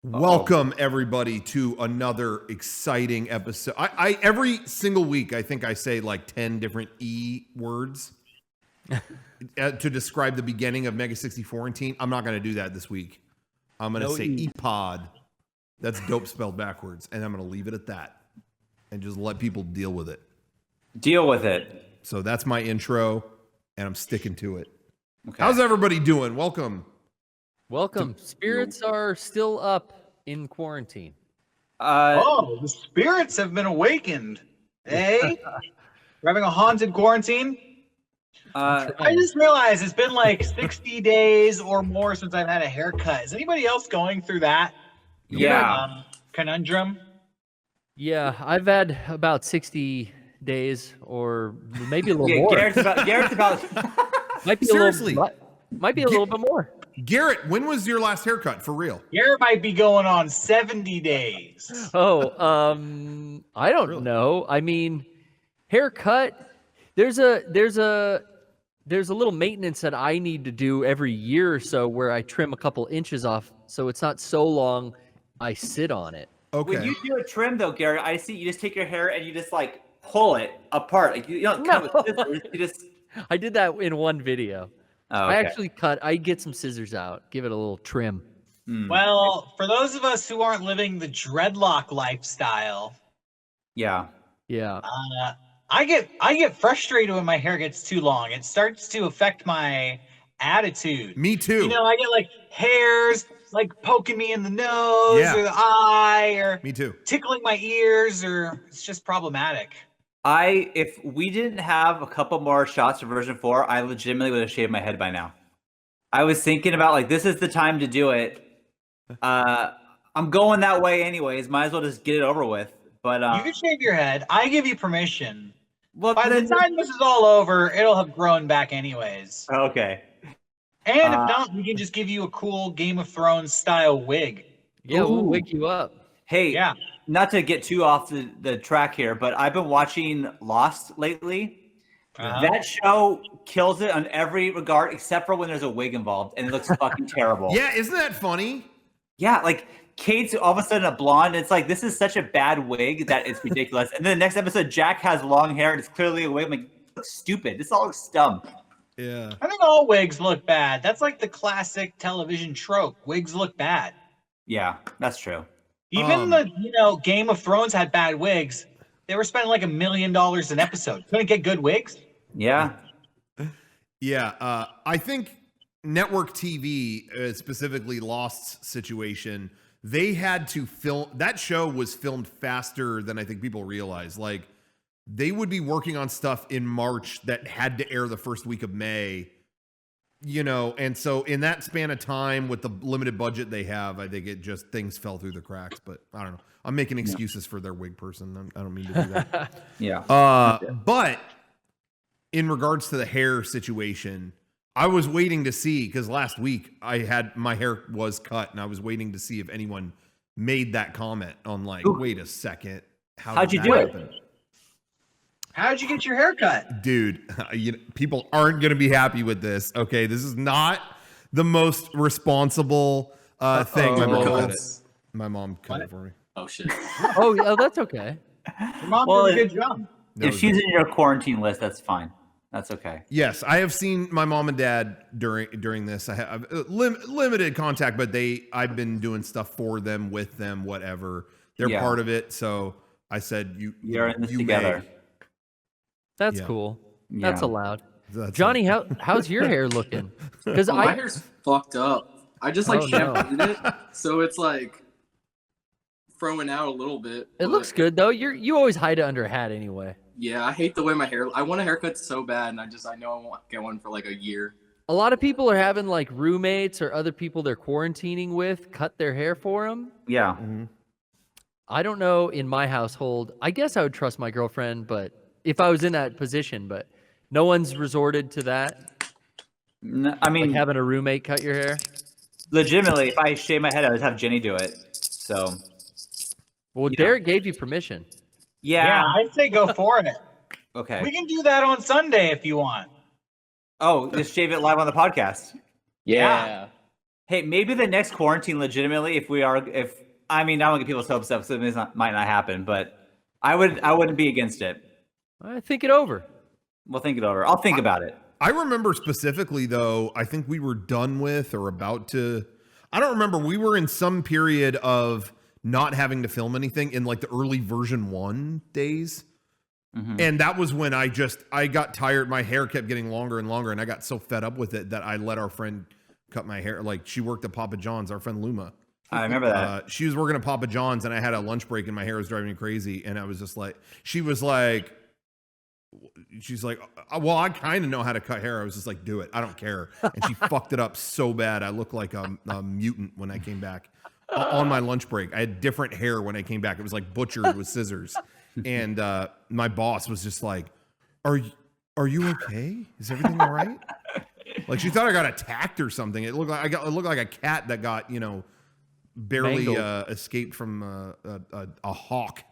Welcome everybody to another exciting episode. I every single week I think I say like 10 different E words to describe the beginning of Mega64antine. I'm not going to do that this week. I'm going to say E-pod. That's dope spelled backwards, and I'm going to leave it at that and just let people deal with it. Deal with it. So that's my intro, and I'm sticking to it. Okay. How's everybody doing? Welcome. Spirits are still up in quarantine. The spirits have been awakened. Hey, we're having a haunted quarantine. I just realized it's been like 60 days or more since I've had a haircut. Is anybody else going through that? Yeah. Conundrum. Yeah, I've had about 60 days, or maybe a little more. Garrett's about. Might be Seriously. Might be a little bit more. Garrett, when was your last haircut for real? Garrett might be going on 70 days. Oh, I don't know. I mean, haircut. There's a little maintenance that I need to do every year or so, where I trim a couple inches off, so it's not so long I sit on it. Okay. When you do a trim though, Garrett, I see you just take your hair and you just like pull it apart. Like you don't cut with scissors. You just. I did that in one video. Oh, okay. I actually I get some scissors out, give it a little trim. Well, for those of us who aren't living the dreadlock lifestyle, Yeah. I get frustrated when my hair gets too long. It starts to affect my attitude. Me too. You know, I get like hairs like poking me in the nose or the eye, or Me too. tickling my ears, or it's just problematic. If we didn't have a couple more shots of version 4, I legitimately would have shaved my head by now. I was thinking about like this is the time to do it. I'm going that way anyways. Might as well just get it over with. But You can shave your head. I give you permission. well, By the time this is all over, it'll have grown back anyways. okay. And if not, we can just give you a cool Game of Thrones style wig. Yeah, we'll Ooh. wake you up. Hey, Yeah. not to get too off the track here, but I've been watching Lost lately. That show kills it on every regard except for when there's a wig involved, and it looks fucking terrible. Yeah, isn't that funny? Yeah, like Kate's all of a sudden a blonde. It's like this is such a bad wig that it's ridiculous. And then the next episode, Jack has long hair and it's clearly a wig. I'm like, it looks stupid. This all looks dumb. Yeah. I think all wigs look bad. That's like the classic television trope. Wigs look bad. Yeah, that's true. Even Game of Thrones had bad wigs. They were spending like $1 million an episode. Couldn't get good wigs. Yeah. Yeah. I think network TV, specifically Lost's situation, they had to film. That show was filmed faster than I think people realize. Like, they would be working on stuff in March that had to air the first week of May, and so in that span of time with the limited budget they have, I think things fell through the cracks, but I don't know. I'm making excuses for their wig person. I don't mean to do that. Yeah. But in regards to the hair situation, I was waiting to see, because last week my hair was cut and I was waiting to see if anyone made that comment on like, wait a second. How'd you do it? How'd you get your hair cut? Dude, people aren't going to be happy with this. Okay, this is not the most responsible thing. My mom cut it for me. Oh shit! Oh, that's okay. Your mom did a good job. If she's in your quarantine list, that's fine. That's okay. Yes, I have seen my mom and dad during this. I have limited contact, but I've been doing stuff for them, with them, whatever. They're part of it, so I said You're in this together. may. That's Yeah. cool. Yeah. That's allowed. That's Johnny, how's your hair looking? Because My hair's fucked up. I just like Oh, no. shampooed it, so it's like throwing out a little bit. it looks good though. You always hide it under a hat anyway. Yeah, I hate the way my hair. I want a haircut so bad, and I know I won't get one for like a year. A lot of people are having like roommates or other people they're quarantining with cut their hair for them. Yeah. Mhm. I don't know in my household. I guess I would trust my girlfriend, but if I was in that position, but no one's resorted to that. No, I mean, Like having a roommate cut your hair. legitimately, if I shave my head, I would have Jenny do it. So. Well, Derek gave you permission. Yeah, I'd say go for it. Okay. We can do that on Sunday if you want. Oh, just shave it live on the podcast. Yeah. Hey, maybe the next quarantine, legitimately, I mean, I don't get people so upset, so it might not happen, but I wouldn't be against it. I think it over. We'll think it over. I'll think about it. I remember specifically, though, I think we were done with or about to. I don't remember. We were in some period of not having to film anything in like the early version 1 days. Mm-hmm. And that was when I got tired. My hair kept getting longer and longer, and I got so fed up with it that I let our friend cut my hair. Like, she worked at Papa John's, our friend Luma. I remember that. She was working at Papa John's, and I had a lunch break, and my hair was driving me crazy. And I was just like, she's like, well, I kind of know how to cut hair. I was just like, do it. I don't care. And she fucked it up so bad. I looked like a mutant when I came back on my lunch break. I had different hair when I came back. It was like butchered with scissors. And my boss was just like, are you okay? Is everything all right? Like, she thought I got attacked or something. It looked like a cat that got, barely escaped from a hawk.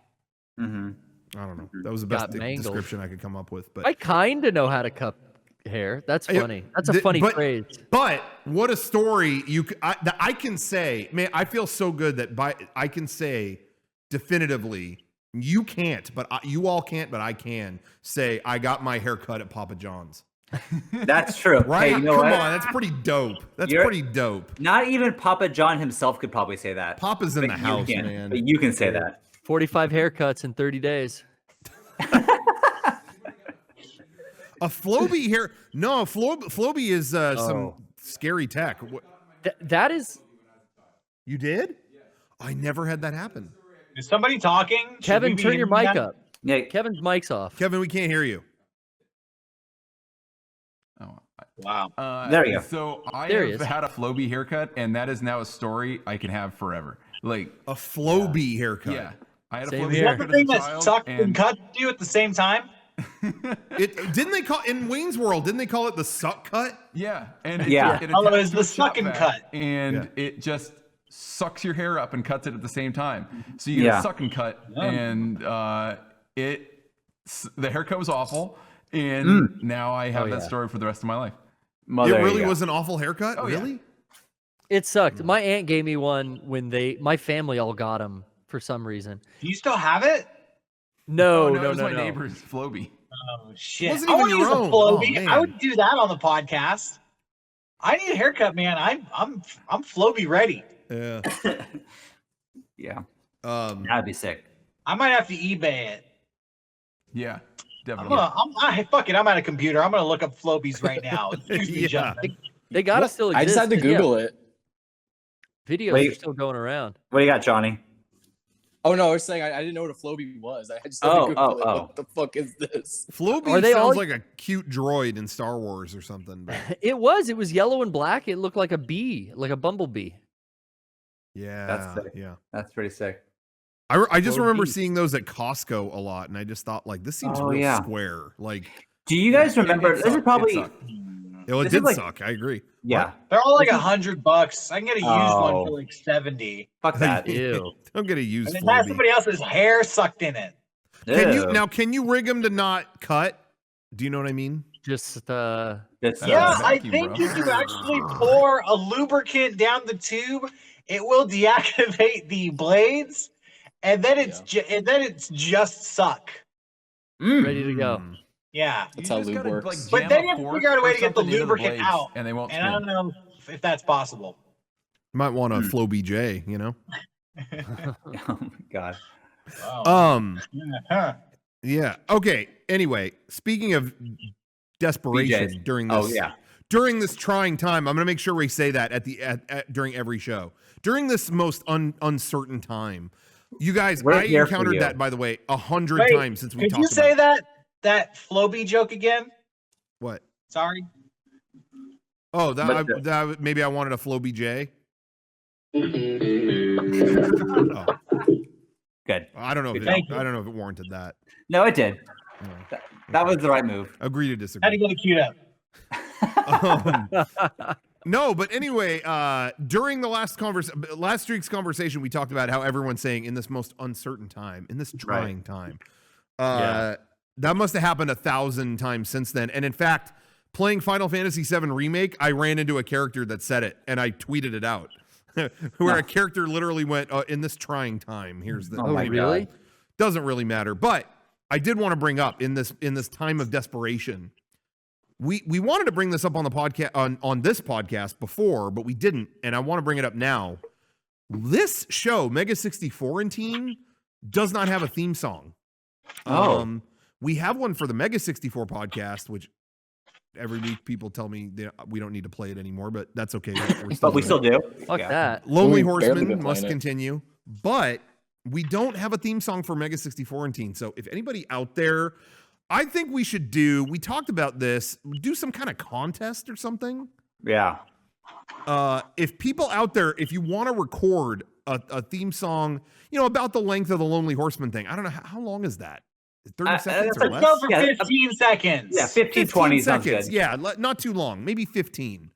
Mm-hmm. I don't know. That was the best description I could come up with. But I kind of know how to cut hair. That's funny. That's a funny phrase. But what a story that I can say. Man, I feel so good that I can say definitively. You can't, but you all can't, but I can say I got my hair cut at Papa John's. That's true. Right? Hey, you know Come what? on, that's pretty dope. That's pretty dope. Not even Papa John himself could probably say that. Papa's in the house, man. But you can say that. 45 haircuts in 30 days. A Floby hair? No, Floby is some scary tech. That is. You did? I never had that happen. Is somebody talking? Kevin, turn your mic up. Yeah, Kevin's mic's off. Kevin, we can't hear you. Oh, Wow. There you go. So I There he have is. had a Floby haircut, and that is now a story I can have forever. Like, A Floby haircut. yeah, I had Same a Floby here. Is that the haircut thing as a that child, sucked and cut you at the same time? Didn't they call in Wayne's World? Didn't they call it the suck cut? Yeah, and Yeah. it Oh, it attaches was to the a shop suck and vac, cut. and it just sucks your hair up and cuts it at the same time. So you get a suck and cut, and the haircut was awful, and now I have that story for the rest of my life. Mother, It really was an awful haircut? Oh, yeah. Really? It sucked. My aunt gave me one when my family all got them for some reason. Do you still have it? No, it was no. my neighbor's Floby. Oh shit! Wasn't I even want to use your a own. Floby. Oh, man. I would do that on the podcast. I need a haircut, man. I'm Floby ready. Yeah. Yeah. That'd be sick. I might have to eBay it. Yeah, I'm definitely. fuck it. I'm at a computer. I'm gonna look up Flobies right now. Excuse me, Yeah. gentlemen. They gotta still exist. I just had to 'cause, yeah, Google it. videos Wait. are still going around. What do you got, Johnny? Oh no, I was saying I didn't know what a Floby was. I just had to Google it. What the fuck is this? Floby Are they sounds all- like a cute droid in Star Wars or something. But It was yellow and black. It looked like a bee, like a bumblebee. yeah. That's sick. Yeah. That's pretty sick. I just remember Floby. seeing those at Costco a lot, and I just thought, like, this seems Oh, real yeah. square. Like, Do you guys remember? It This is sucked. probably. It sucked. it This is did like- suck. I agree. Yeah. They're all like $100. I can get a used one Oh. for like 70. Fuck that. Ew. I'm gonna use And it has Floby. somebody else's hair sucked in it. Can you rig them to not cut? Do you know what I mean? Just That's, Yeah, I vacuum, think bro. if you actually pour a lubricant down the tube, it will deactivate the blades, and then it's just suck. ready to go. Yeah, That's You how just lube gotta, works. like, but jam then you have to fork figure out a way or to get the something into lubricant blades, out, and they won't and I don't spin. know if that's possible. Might want a Floby J, you know? Oh my god. Wow. Huh. Yeah. Okay. Anyway, speaking of desperation BJ's. during this Oh yeah. during this trying time, I'm going to make sure we say that during every show. During this most uncertain time. You guys, We're I here for encountered you. that, by the way, 100 Wait, times since we Could talked you say about that Floby joke again? What? Sorry. Oh, But maybe I wanted a Floby J. Oh, Good. I don't know if Thank you. I don't know if it warranted that. No, it did. No. That was the right move. Agree to Had to disagree. get it queued up. No, but anyway, during the last week's conversation, we talked about how everyone's saying in this most uncertain time, in this trying time. Yeah. That must have happened 1,000 times since then. And in fact, playing Final Fantasy VII Remake, I ran into a character that said it, and I tweeted it out. Where a character literally went, in this trying time, here's the... Oh, really? Doesn't really matter. But I did want to bring up, in this time of desperation, we wanted to bring this up on the podcast, on this podcast before, but we didn't, and I want to bring it up now. This show, Mega64antine, does not have a theme song. We have one for the Mega64 podcast, which every week people tell me we don't need to play it anymore, but that's okay. But we still do. Fuck that. Lonely Horseman must continue, but we don't have a theme song for Mega64antine. So if anybody out there, I think we should we talked about this, do some kind of contest or something. Yeah. If people out there, if you want to record a theme song, about the length of the Lonely Horseman thing, I don't know, how long is that? 30 seconds or less? Go for 15 seconds. Yeah, 15, 20 seconds. Good. Yeah, not too long. Maybe 15.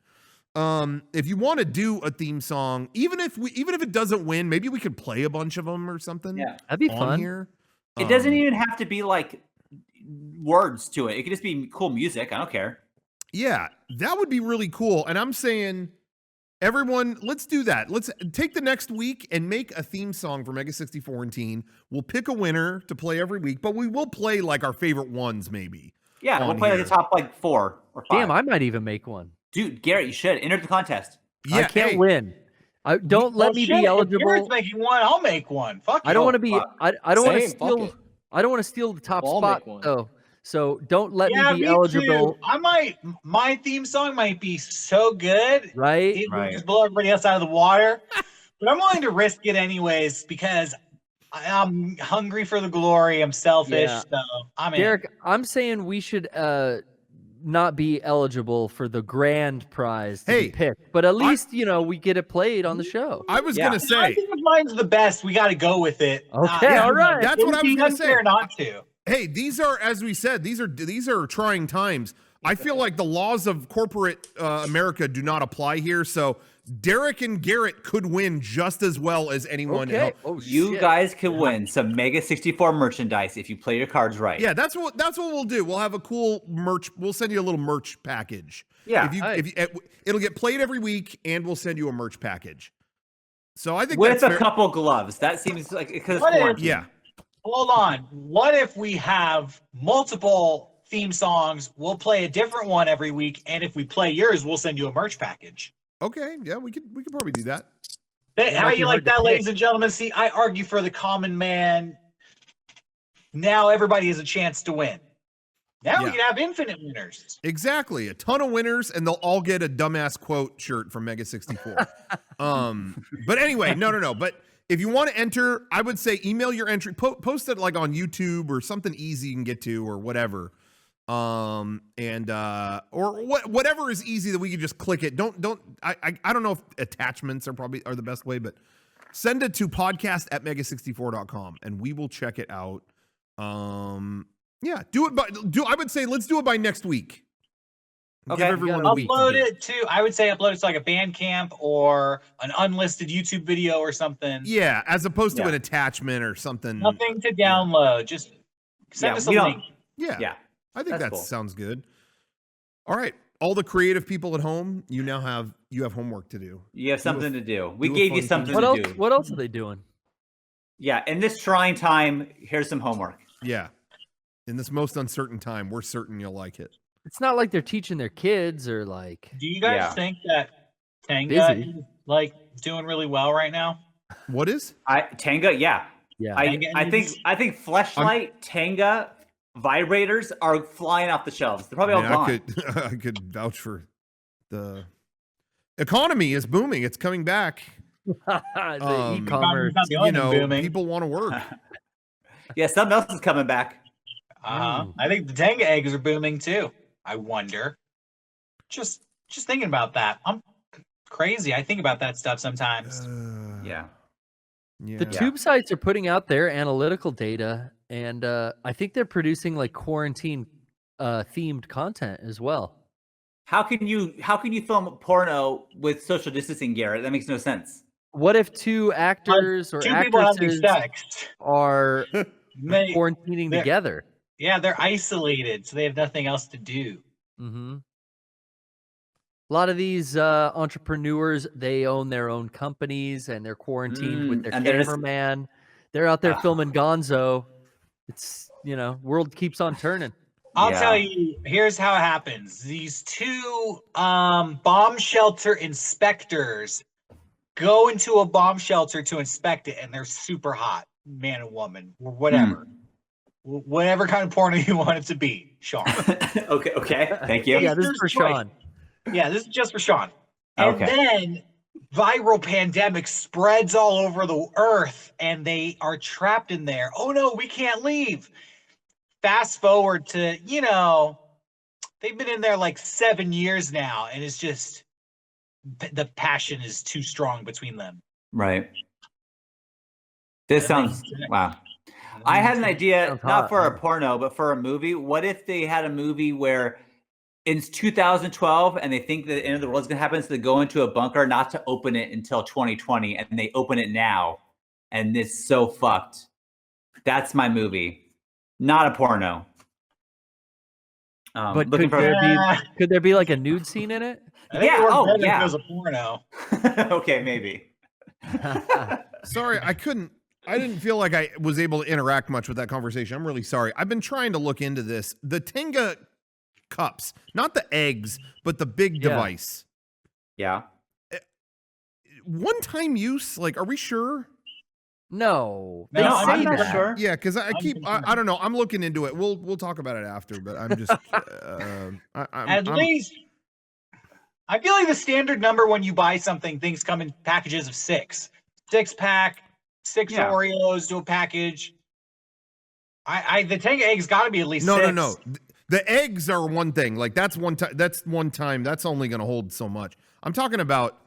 If you want to do a theme song, even if it doesn't win, maybe we could play a bunch of them or something. Yeah, that'd be fun. Here. It doesn't even have to be like words to it. It could just be cool music. I don't care. Yeah, that would be really cool. And I'm saying, everyone, let's do that. Let's take the next week and make a theme song for Mega64antine. We'll pick a winner to play every week, but we will play like our favorite ones, maybe. Yeah, we'll play like the top 4 or 5. Damn, I might even make one. Dude, Garrett, you should enter the contest. Yeah, I can't win. Don't let me be eligible. If Garrett's making one, I'll make one. Fuck you. I don't want to be. I don't want to Same, steal. I don't want to steal the top I'll spot make one. though. So don't let me be me eligible. Too. My theme song might be so good, Right? it would just blow everybody else out of the water. But I'm willing to risk it anyways because I'm hungry for the glory. I'm selfish, so I'm in. Derek, I'm saying we should not be eligible for the grand prize to be picked, but at least we get it played on the show. I was gonna say, I think if mine's the best, we got to go with it. Okay, all right. That's what I was gonna say. Not to. Hey, these are, as we said, these are trying times. I feel like the laws of corporate America do not apply here. So Derek and Garrett could win just as well as anyone else. Oh, you guys can win some Mega64 merchandise if you play your cards right. Yeah, that's what we'll do. We'll have a cool merch. We'll send you a little merch package. Yeah, it'll get played every week, and we'll send you a merch package. So I think with that's a fair. couple gloves. That seems like because yeah. Hold on. What if we have multiple theme songs? We'll play a different one every week, and if we play yours, we'll send you a merch package. Okay, yeah, we could probably do that. How you like that, ladies and gentlemen? See, I argue for the common man. Now everybody has a chance to win. Now we can have infinite winners. Exactly, a ton of winners, and they'll all get a dumbass quote shirt from Mega64. But anyway, no. But if you want to enter, I would say email your entry, post it like on YouTube or something easy you can get to or whatever. Or whatever is easy that we can just click it. I don't know if attachments are the best way, but send it to podcast@mega64.com and we will check it out. Yeah, I would say let's do it by next week. Okay. Give everyone a week. Upload it to like a Bandcamp or an unlisted YouTube video or something. Yeah, as opposed to an attachment or something. Nothing to download. Just send us a link. Yeah. I think that sounds good. All right. All the creative people at home, you have homework to do. You have something to do. We gave you something to do. What else are they doing? Yeah, in this trying time, here's some homework. Yeah. In this most uncertain time, we're certain you'll like it. It's not like they're teaching their kids or like. Do you guys think that Tenga is like doing really well right now? What is? Tenga, yeah. I think Fleshlight, Tenga, vibrators are flying off the shelves. They're probably all gone. I could vouch for the economy is booming. It's coming back. The e-commerce. People want to work. Yeah, something else is coming back. I think the Tenga eggs are booming too. I wonder. Just thinking about that. I'm crazy. I think about that stuff sometimes. Yeah. The tube sites are putting out their analytical data, and I think they're producing like quarantine themed content as well. How can you film porno with social distancing, Garrett? That makes no sense. What if two actors or actresses are quarantining together? Yeah, they're isolated, so they have nothing else to do. Mm-hmm. A lot of these entrepreneurs, they own their own companies and they're quarantined with their and cameraman. They're out there filming Gonzo. It's, world keeps on turning. I'll tell you, here's how it happens. These two bomb shelter inspectors go into a bomb shelter to inspect it, and they're super hot, man and woman, or whatever. Whatever kind of porno you want it to be, Shawn. Okay. Thank you. Yeah, this is for Shawn. Yeah, this is just for Shawn. And then viral pandemic spreads all over the earth, and they are trapped in there. Oh no, we can't leave. Fast forward to, they've been in there like 7 years now, and it's just the passion is too strong between them. Right. This sounds wow. I had an idea, not for a porno, but for a movie. What if they had a movie where it's 2012 and they think that the end of the world is going to happen, so they go into a bunker not to open it until 2020, and they open it now, and it's so fucked. That's my movie. Not a porno. But could there be like a nude scene in it? Yeah. Oh, yeah. It was a porno. Okay, maybe. Sorry, I didn't feel like I was able to interact much with that conversation. I'm really sorry. I've been trying to look into this. The Tenga cups, not the eggs, but the big device. Yeah. One-time use? Like, are we sure? No, I'm not sure. Yeah, because I don't know. I'm looking into it. We'll talk about it after, but I'm just At least I feel like the standard number when you buy something, things come in packages of 6. 6-pack, 6 Oreos to a package. The Tenga eggs got to be at least 6. No. The eggs are one thing. Like that's one time. That's only going to hold so much. I'm talking about.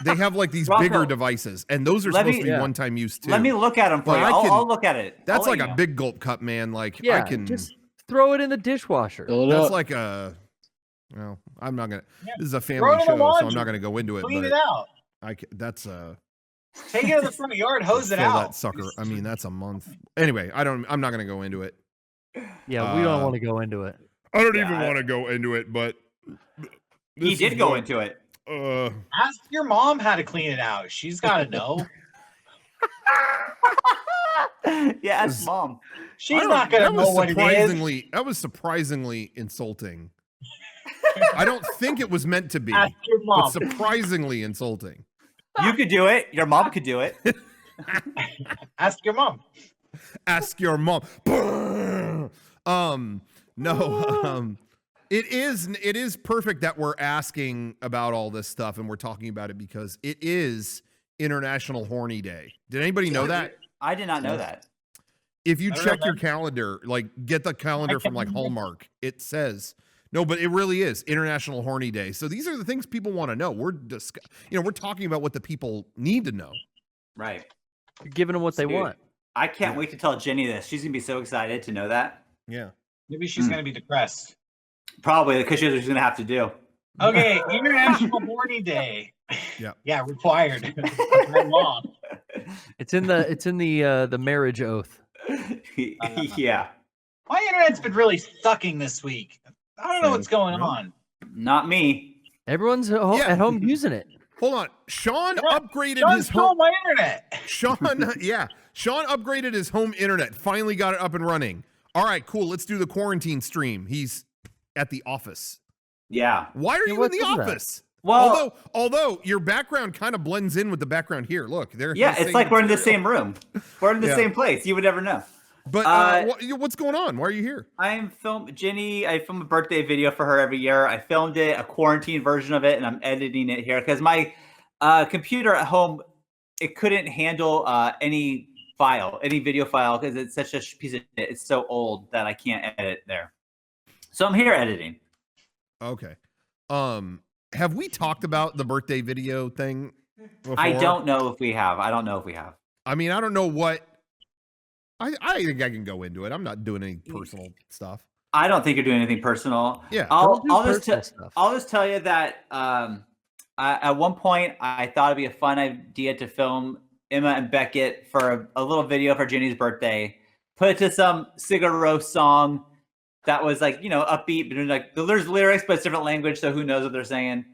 They have like these Rocco, bigger devices, and those are supposed to be one-time use too. Let me look at them for you. I'll look at it. That's like a big gulp cup, man. Like I can just throw it in the dishwasher. That's like a. Well, I'm not gonna. This is a family show, so I'm not gonna go into it. Clean it out. That's Take it to the front yard, hose it out. That sucker. I mean, that's a month. Anyway, I'm not gonna go into it. Yeah, we don't want to go into it. I don't even want to go into it, but he did go into it. Ask your mom how to clean it out. She's got to know. Yeah, ask mom. She's not going to know what it is. That was surprisingly insulting. I don't think it was meant to be. Ask your mom. But surprisingly insulting. You could do it. Your mom could do it. Ask your mom. Ask your mom. No. It is perfect that we're asking about all this stuff and we're talking about it because it is International Horny Day. Did anybody know that? I did not know that. If you check your calendar, like get the calendar from like Hallmark, it says no, but it really is International Horny Day. So these are the things people want to know. We're talking about what the people need to know. Right. You're giving them what they want. I can't wait to tell Jenny this. She's gonna be so excited to know that. Yeah. Maybe she's gonna be depressed. Probably because she's gonna have to do. Okay, International Horny Day. Yeah, required by law. It's in the marriage oath. Yeah. My internet's been really sucking this week. I don't know what's going on. Not me. Everyone's at home using it. Hold on. Shawn upgraded his home. My internet. Shawn upgraded his home internet. Finally got it up and running. All right, cool. Let's do the quarantine stream. He's at the office. Yeah. Why are you in the office? That? Well, although your background kind of blends in with the background here. Look, there. Yeah, it's like we're in the same room. We're in the same place. You would never know. But what's going on? Why are you here? I film a birthday video for her every year. I filmed it, a quarantine version of it, and I'm editing it here because my computer at home, it couldn't handle any video file because it's such a piece of shit. It's so old that I can't edit there. So I'm here editing. Okay. Have we talked about the birthday video thing before? I don't know if we have. I mean, I don't know what. I think I can go into it. I'm not doing any personal stuff. I don't think you're doing anything personal. Yeah. I'll just tell you that at one point I thought it'd be a fun idea to film Emma and Beckett for a little video for Jenny's birthday. Put it to some Sigur Rós song. that was like, upbeat, but like there's lyrics, but it's different language, so who knows what they're saying.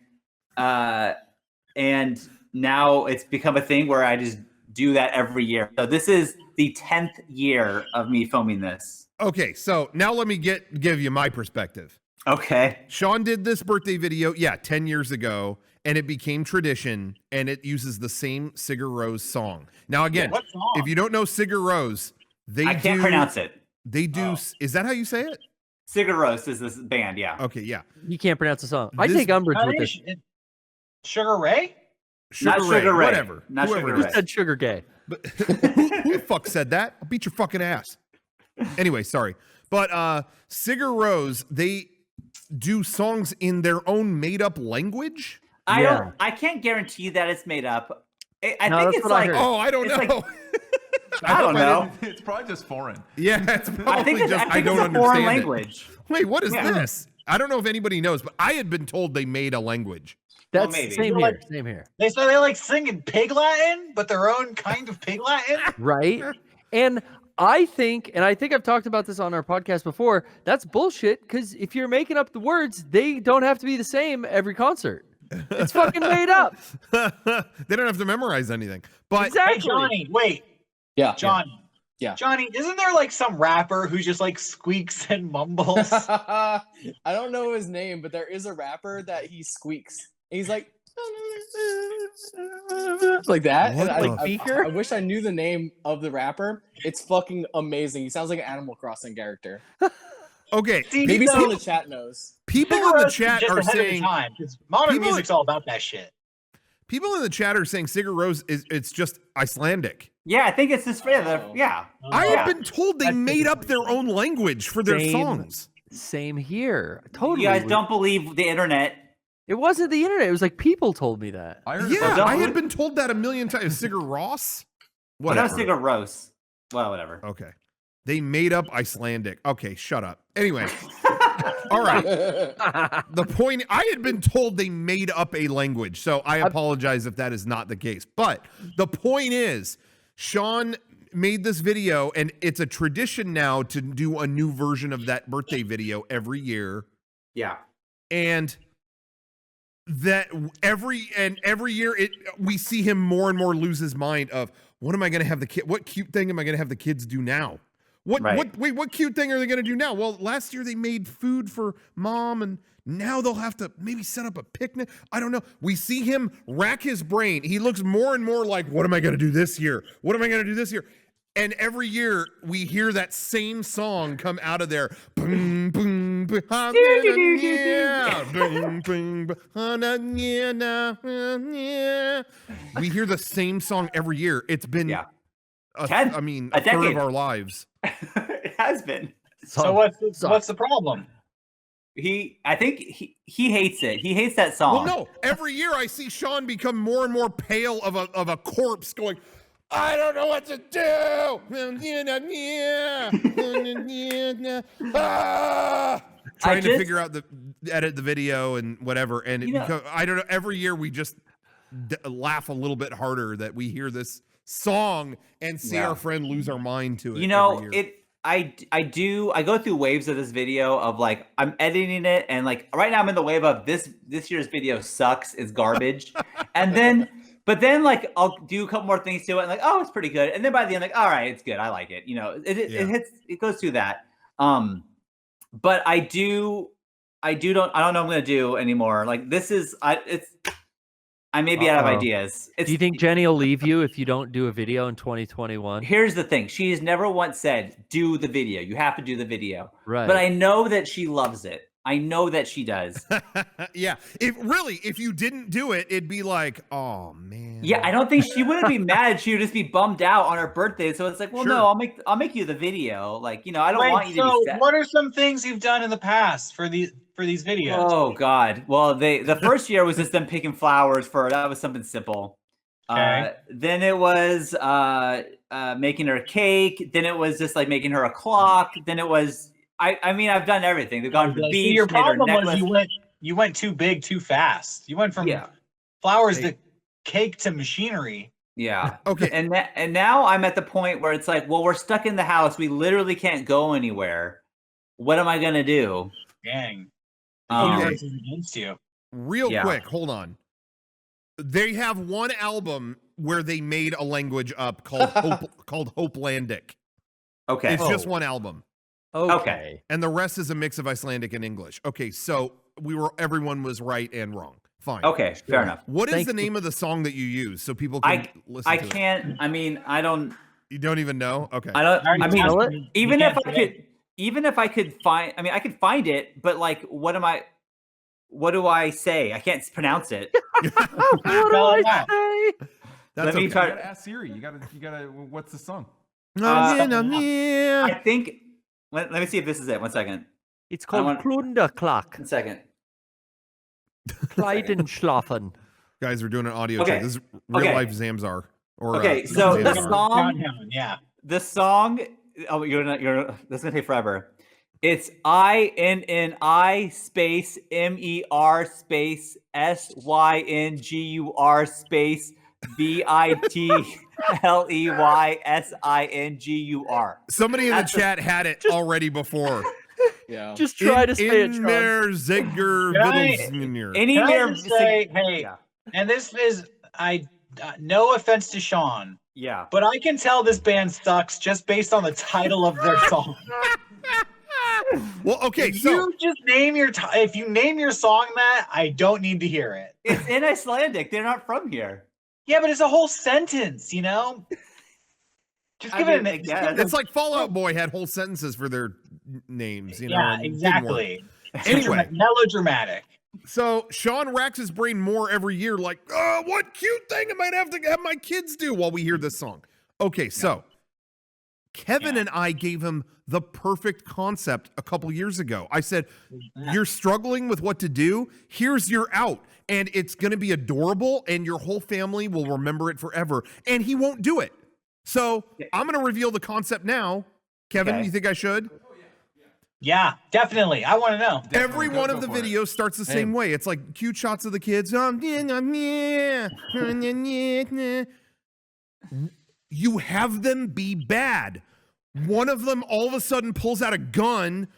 And now it's become a thing where I just do that every year. So this is the 10th year of me filming this. Okay, so now let me give you my perspective. Okay. Shawn did this birthday video, 10 years ago, and it became tradition, and it uses the same Sigur Rós song. Now, again, if you don't know Sigur Rós, I can't pronounce it. They do. Is that how you say it? Sigur Rós is this band, yeah. Okay, yeah. You can't pronounce the song. I take umbrage with this. Sugar Ray? Sugar Ray, whatever. Not Sugar Who Ray. said Sugar Gay? But who the fuck said that? I'll beat your fucking ass. Anyway, sorry. But Sigur Rós, they do songs in their own made-up language. I can't guarantee that it's made up. I think it's like, I don't know. Like, I don't know. It's probably just foreign. Yeah, it's probably I think it's I don't a understand foreign it. language. Wait, what is this? I don't know if anybody knows, but I had been told they made a language. That's same here. Same here. They like sing in Pig Latin, but their own kind of Pig Latin. Right. And I think I've talked about this on our podcast before, that's bullshit, because if you're making up the words, they don't have to be the same every concert. It's fucking made up. They don't have to memorize anything. But exactly. Hey, Johnny, wait. Yeah. Johnny. Yeah. Johnny, isn't there like some rapper who just like squeaks and mumbles? I don't know his name, but there is a rapper that he squeaks. He's like like that. I wish I knew the name of the rapper. It's fucking amazing. He sounds like an Animal Crossing character. Okay, maybe someone in the chat knows. People in the chat are saying modern music's all about that shit. People in the chat are saying Sigur Rós it's just Icelandic. Yeah, I think it's just I have been told they made up their own language for their songs. Same here. Totally. You guys don't believe the internet. It wasn't the internet. It was like people told me that. I had been told that a million times. Sigur Rós? Whatever. No, Sigur Rós. Well, whatever. Okay. They made up Icelandic. Okay, shut up. Anyway. All right. The point, I had been told they made up a language, so I apologize if that is not the case. But the point is, Shawn made this video, and it's a tradition now to do a new version of that birthday video every year. Yeah. And that every year we see him more and more lose his mind of, what am I going to have what cute thing am I going to have the kids do now? What cute thing are they going to do now? Well, last year they made food for mom, and now they'll have to maybe set up a picnic. I don't know. We see him rack his brain. He looks more and more like, what am I going to do this year? What am I going to do this year? And every year we hear that same song come out of there. Boom, boom, boom, we hear the same song every year. It's been, a third of our lives. It has been. So what's the problem? I think he hates it. He hates that song. Well, no. Every year I see Shawn become more and more pale of a corpse going, I don't know what to do. Trying to figure out edit the video and whatever. And I don't know. Every year we just laugh a little bit harder that we hear this song and see our friend lose our mind to it. I go through waves of this video of like, I'm editing it, and like right now I'm in the wave of this year's video sucks, it's garbage. But then like I'll do a couple more things to it and like, oh, it's pretty good. And then by the end, like, all right, it's good. I like it. It goes through that. But I don't know what I'm gonna do anymore. Like this is I may be out of ideas. Do you think Jenny will leave you if you don't do a video in 2021? Here's the thing. She has never once said, do the video. You have to do the video. Right. But I know that she loves it. I know that she does. Yeah. If you didn't do it, it'd be like, oh man. Yeah, I don't think she wouldn't be mad. She would just be bummed out on her birthday. So it's like, well, no, I'll make you the video. Like, I don't want you to be sad. What are some things you've done in the past for these videos? Oh God. Well, the first year was just them picking flowers that was something simple. Okay. Then it was making her a cake. Then it was just like making her a clock. Then it was I mean, I've done everything. They've gone to the beach. Your problem was you went too big too fast. You went from flowers to cake to machinery. Yeah. Okay. And now I'm at the point where it's like, well, we're stuck in the house. We literally can't go anywhere. what am I gonna do? Dang. Um, Okay. Is against you. Real Yeah. quick, hold on. They have one album where they made a language up called Hopelandic. Okay. It's just one album, Okay. and the rest is a mix of Icelandic and English. Okay, so everyone was right and wrong. Fine. Okay. Fair enough. What is Thank the you. name of the song that you use so people can listen I to it? can't. I mean, I don't. You don't even know? Okay. I don't. I mean, know it? even if I could find. I mean, I could find it, but like, what do I say? I can't pronounce it. What do I say? That's Let me okay. try. You gotta ask Siri. You gotta. What's the song? I think. Let me see if this is it. 1 second. It's called Klunderklock. 1 second. Kleidenschlafen. Guys, we're doing an audio Okay. check. This is real Okay. life Zamzar. Or, Okay, so the Zamzar. song. Yeah. The song. Oh, this is gonna take forever. It's INNI space MER space SYNGUR space BITLEYSINGUR. Somebody in the chat had it already before. Yeah. Just try to say it, Shawn. Inmer Zigger Can I- Vittelsnir. Any Can I mere just say, hey, yeah. and this is no offense to Shawn, Yeah. but I can tell this band sucks just based on the title of their song. Well, okay, If so you just name if you name your song that, I don't need to hear it. It's in Icelandic. They're not from here. Yeah, but it's a whole sentence, you know. Just I give mean, it I an. guess. it's like Fall Out Boy had whole sentences for their names, you know. Yeah, and it didn't work. exactly. Anyway. Melodramatic. So Shawn racks his brain more every year, like, what cute thing I might have to have my kids do while we hear this song. Okay, so Kevin and I gave him the perfect concept a couple years ago. I said, you're struggling with what to do. Here's your out. And it's going to be adorable, and your whole family will remember it forever. And he won't do it. So I'm going to reveal the concept now. Kevin, you think I should? Yeah, definitely. I want to know. Every one of the videos starts the same way. It's like cute shots of the kids. You have them be bad. One of them all of a sudden pulls out a gun,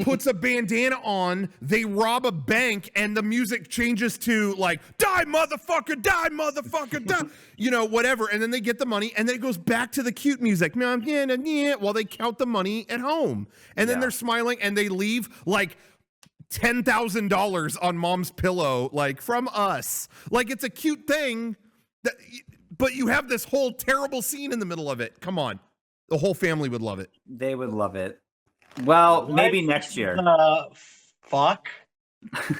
puts a bandana on, they rob a bank, and the music changes to like, die, motherfucker, die, you know, whatever. And then they get the money, and then it goes back to the cute music while they count the money at home. And then they're smiling, and they leave like $10,000 on mom's pillow, like from us. Like it's a cute thing, but you have this whole terrible scene in the middle of it. Come on. The whole family would love it. They would love it. Well, maybe next year. Fuck.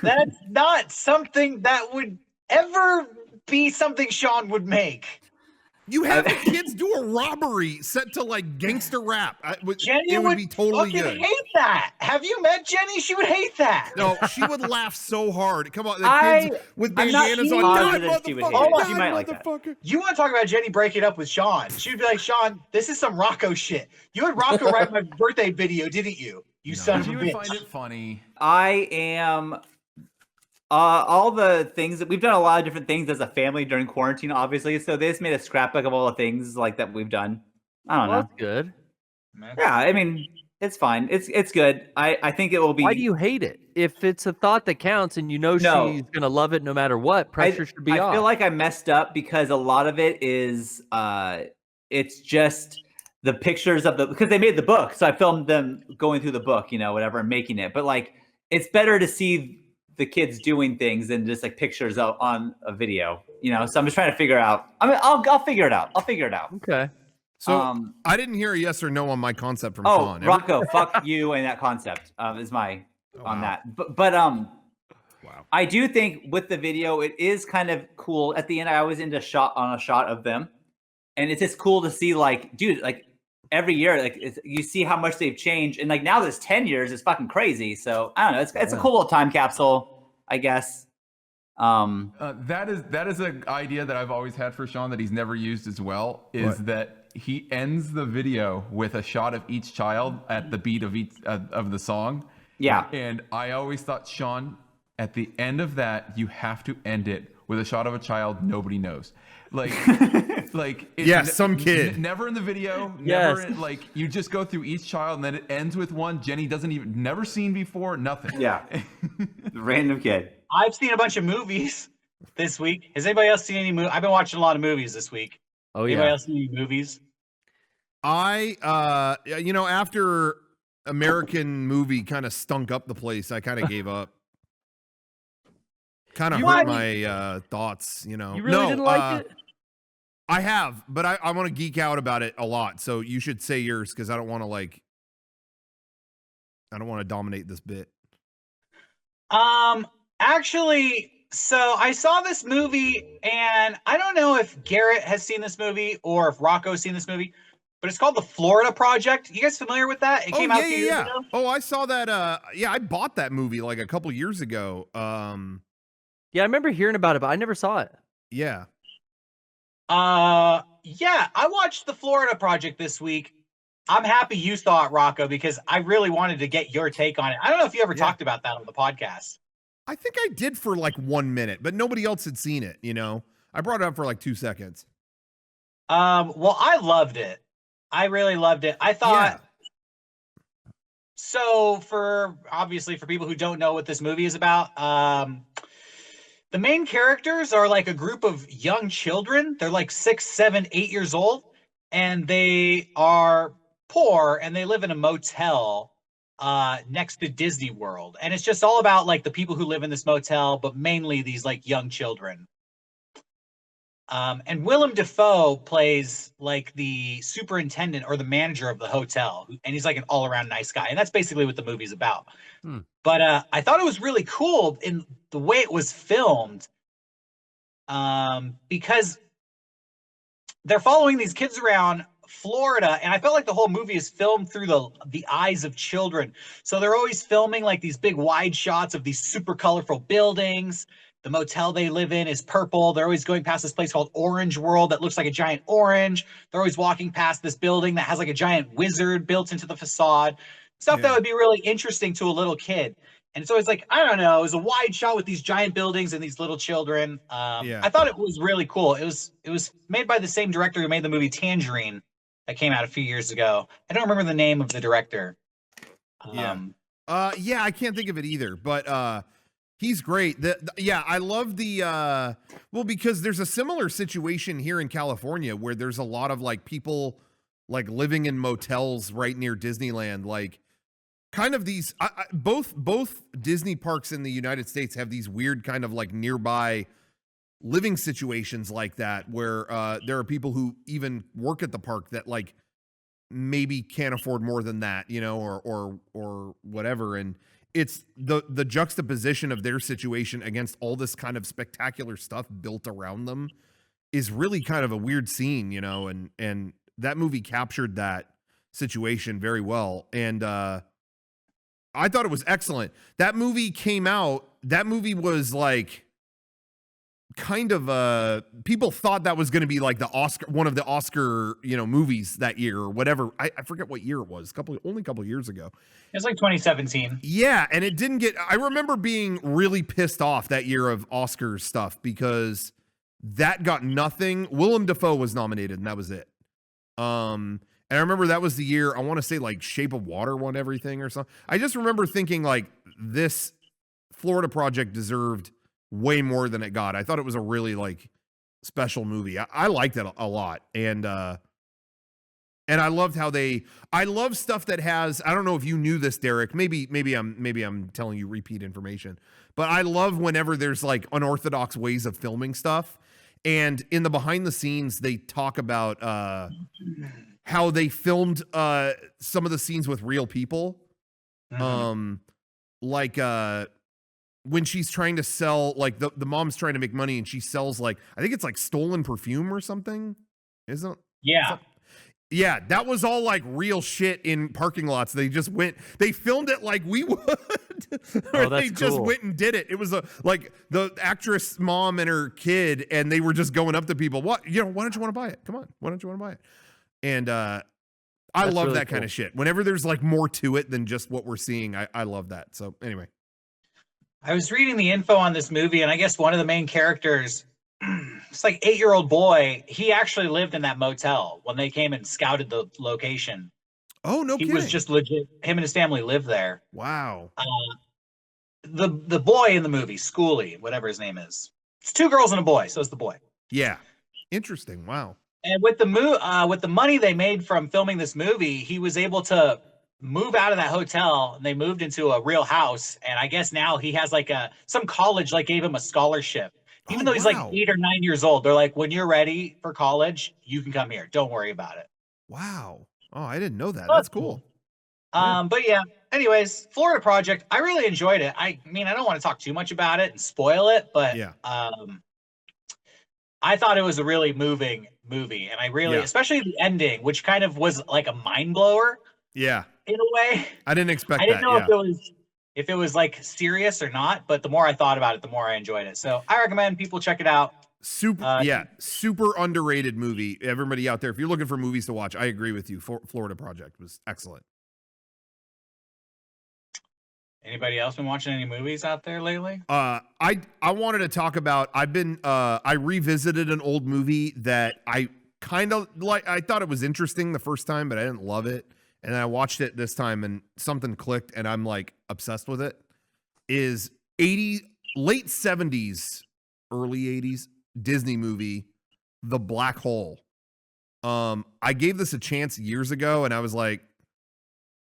That's not something that would ever be something Shawn would make. You have the kids do a robbery set to like gangster rap. Jenny it would be totally fucking good. hate that. Have you met Jenny? She would hate that. No, she would laugh so hard. Come on, the kids with I'm not bandanas on. positive Die, she would hate motherfucker! it. She might like that. motherfucker! You want to talk about Jenny breaking up with Shawn? She'd be like, Shawn, this is some Rocco shit. You had Rocco write my birthday video, didn't you? You son of a You would bitch. find it funny. I am all the things that we've done a lot of different things as a family during quarantine, obviously. So they just made a scrapbook of all the things like that we've done. I don't know. That's good. Yeah, I mean, it's fine. It's good. I think it will be. Why do you hate it? If it's a thought that counts and you know No. she's gonna love it no matter what, pressure should be I off. feel like I messed up because a lot of it is it's just the pictures of because they made the book. So I filmed them going through the book, you know, whatever, and making it. But like it's better to see the kids doing things than just like pictures on a video, you know. So I'm just trying to figure out. I mean, I'll figure it out. Okay. So I didn't hear a yes or no on my concept from Oh, Shawn. Rocco, fuck you and that concept is my on that. But Wow. I do think with the video, it is kind of cool. At the end, I was into a shot of them, and it's just cool to see like, dude, like every year, like you see how much they've changed, and like now there's 10 years, it's fucking crazy. So I don't know, it's a cool little time capsule, I guess. That is an idea that I've always had for Shawn that he's never used as well. Is that he ends the video with a shot of each child at the beat of each of the song. Yeah. And I always thought, Shawn, at the end of that, you have to end it with a shot of a child nobody knows. Like, Like some kid. Never in the video. Yes. Never like you just go through each child and then it ends with one Jenny doesn't even never seen before. Nothing. Yeah. Random kid. I've seen a bunch of movies this week. Has anybody else seen any movie? I've been watching a lot of movies this week. Oh Anybody yeah. else seen any movies? After American movie kind of stunk up the place, I kind of gave up. Kind of hurt my thoughts, You really didn't like it? I have, but I want to geek out about it a lot. So you should say yours because I don't want to dominate this bit. Actually, so I saw this movie, and I don't know if Garrett has seen this movie or if Rocco's seen this movie, but it's called The Florida Project. You guys familiar with that? It came out a few years ago. Oh, I saw that. I bought that movie like a couple years ago. Yeah, I remember hearing about it, but I never saw it. Yeah. Yeah, I watched The Florida Project this week. I'm happy you saw it, Rocco, because I really wanted to get your take on it. I don't know if you ever talked about that on the podcast. I think I did for like 1 minute, but nobody else had seen it, I brought it up for like 2 seconds. Well, I loved it. I really loved it. I thought so for people who don't know what this movie is about, the main characters are like a group of young children. They're like 6, 7, 8 years old, and they are poor, and they live in a motel next to Disney World. And it's just all about like the people who live in this motel, but mainly these like young children. And Willem Dafoe plays like the superintendent or the manager of the hotel, and he's like an all-around nice guy. And that's basically what the movie's about. But I thought it was really cool in the way it was filmed, because they're following these kids around Florida, and I felt like the whole movie is filmed through the eyes of children. So they're always filming like these big wide shots of these super colorful buildings. The motel they live in is purple. They're always going past this place called Orange World that looks like a giant orange. They're always walking past this building that has like a giant wizard built into the facade. Stuff that would be really interesting to a little kid. And it's always like, I don't know, it was a wide shot with these giant buildings and these little children. I thought it was really cool. It was made by the same director who made the movie Tangerine that came out a few years ago. I don't remember the name of the director. I can't think of it either, but he's great. I love the because there's a similar situation here in California where there's a lot of like people like living in motels right near Disneyland, like kind of these both Disney parks in the United States have these weird kind of like nearby living situations like that where there are people who even work at the park that like maybe can't afford more than that, or whatever. And it's the juxtaposition of their situation against all this kind of spectacular stuff built around them is really kind of a weird scene, and that movie captured that situation very well. And I thought it was excellent. That movie came out, that movie was like kind of people thought that was going to be like one of the Oscar movies that year or whatever. I forget what year it was, only a couple years ago. It was like 2017. Yeah, and it didn't get, I remember being really pissed off that year of Oscars stuff because that got nothing. Willem Dafoe was nominated and that was it. And I remember that was the year, I want to say like Shape of Water won everything or something. I just remember thinking like this Florida Project deserved way more than it got. I thought it was a really like special movie. I liked it a lot. And I loved how I love stuff that has, I don't know if you knew this, Derek, maybe I'm telling you repeat information, but I love whenever there's like unorthodox ways of filming stuff. And in the behind the scenes, they talk about how they filmed some of the scenes with real people. When she's trying to sell, like the mom's trying to make money and she sells like, I think it's like stolen perfume or something. Isn't it? Yeah. Yeah, that was all like real shit in parking lots. They filmed it like we would. They just went and did it. It was like the actress mom and her kid, and they were just going up to people. Why don't you want to buy it? Come on. Why don't you want to buy it? And I love really that kind of shit. Whenever there's like more to it than just what we're seeing, I love that. So anyway. I was reading the info on this movie, and I guess one of the main characters it's like 8-year-old boy. He actually lived in that motel when they came and scouted the location. Oh, no He kidding. was just legit. Him and his family lived there. Wow. The boy in the movie, Schoolie, whatever his name is. It's 2 girls and a boy, so it's the boy. Yeah. Interesting. Wow. And with the money they made from filming this movie, he was able to move out of that hotel, and they moved into a real house. And I guess now he has like some college like gave him a scholarship. Even though he's like 8 or 9 years old, they're like, when you're ready for college, you can come here. Don't worry about it. Wow. Oh, I didn't know that. That's cool. But yeah, anyways, Florida Project, I really enjoyed it. I mean, I don't want to talk too much about it and spoil it, but yeah. I thought it was a really moving movie. And I really, especially the ending, which kind of was like a mind blower. Yeah. In a way. I didn't expect that. I didn't know if it was like serious or not, but the more I thought about it, the more I enjoyed it. So I recommend people check it out. Super underrated movie. Everybody out there, if you're looking for movies to watch, I agree with you. Florida Project was excellent. Anybody else been watching any movies out there lately? I wanted to talk about, I revisited an old movie that I kind of like. I thought it was interesting the first time, but I didn't love it. And then I watched it this time and something clicked and I'm like obsessed with it. Is late 70s, early 80s Disney movie, The Black Hole. I gave this a chance years ago and I was like,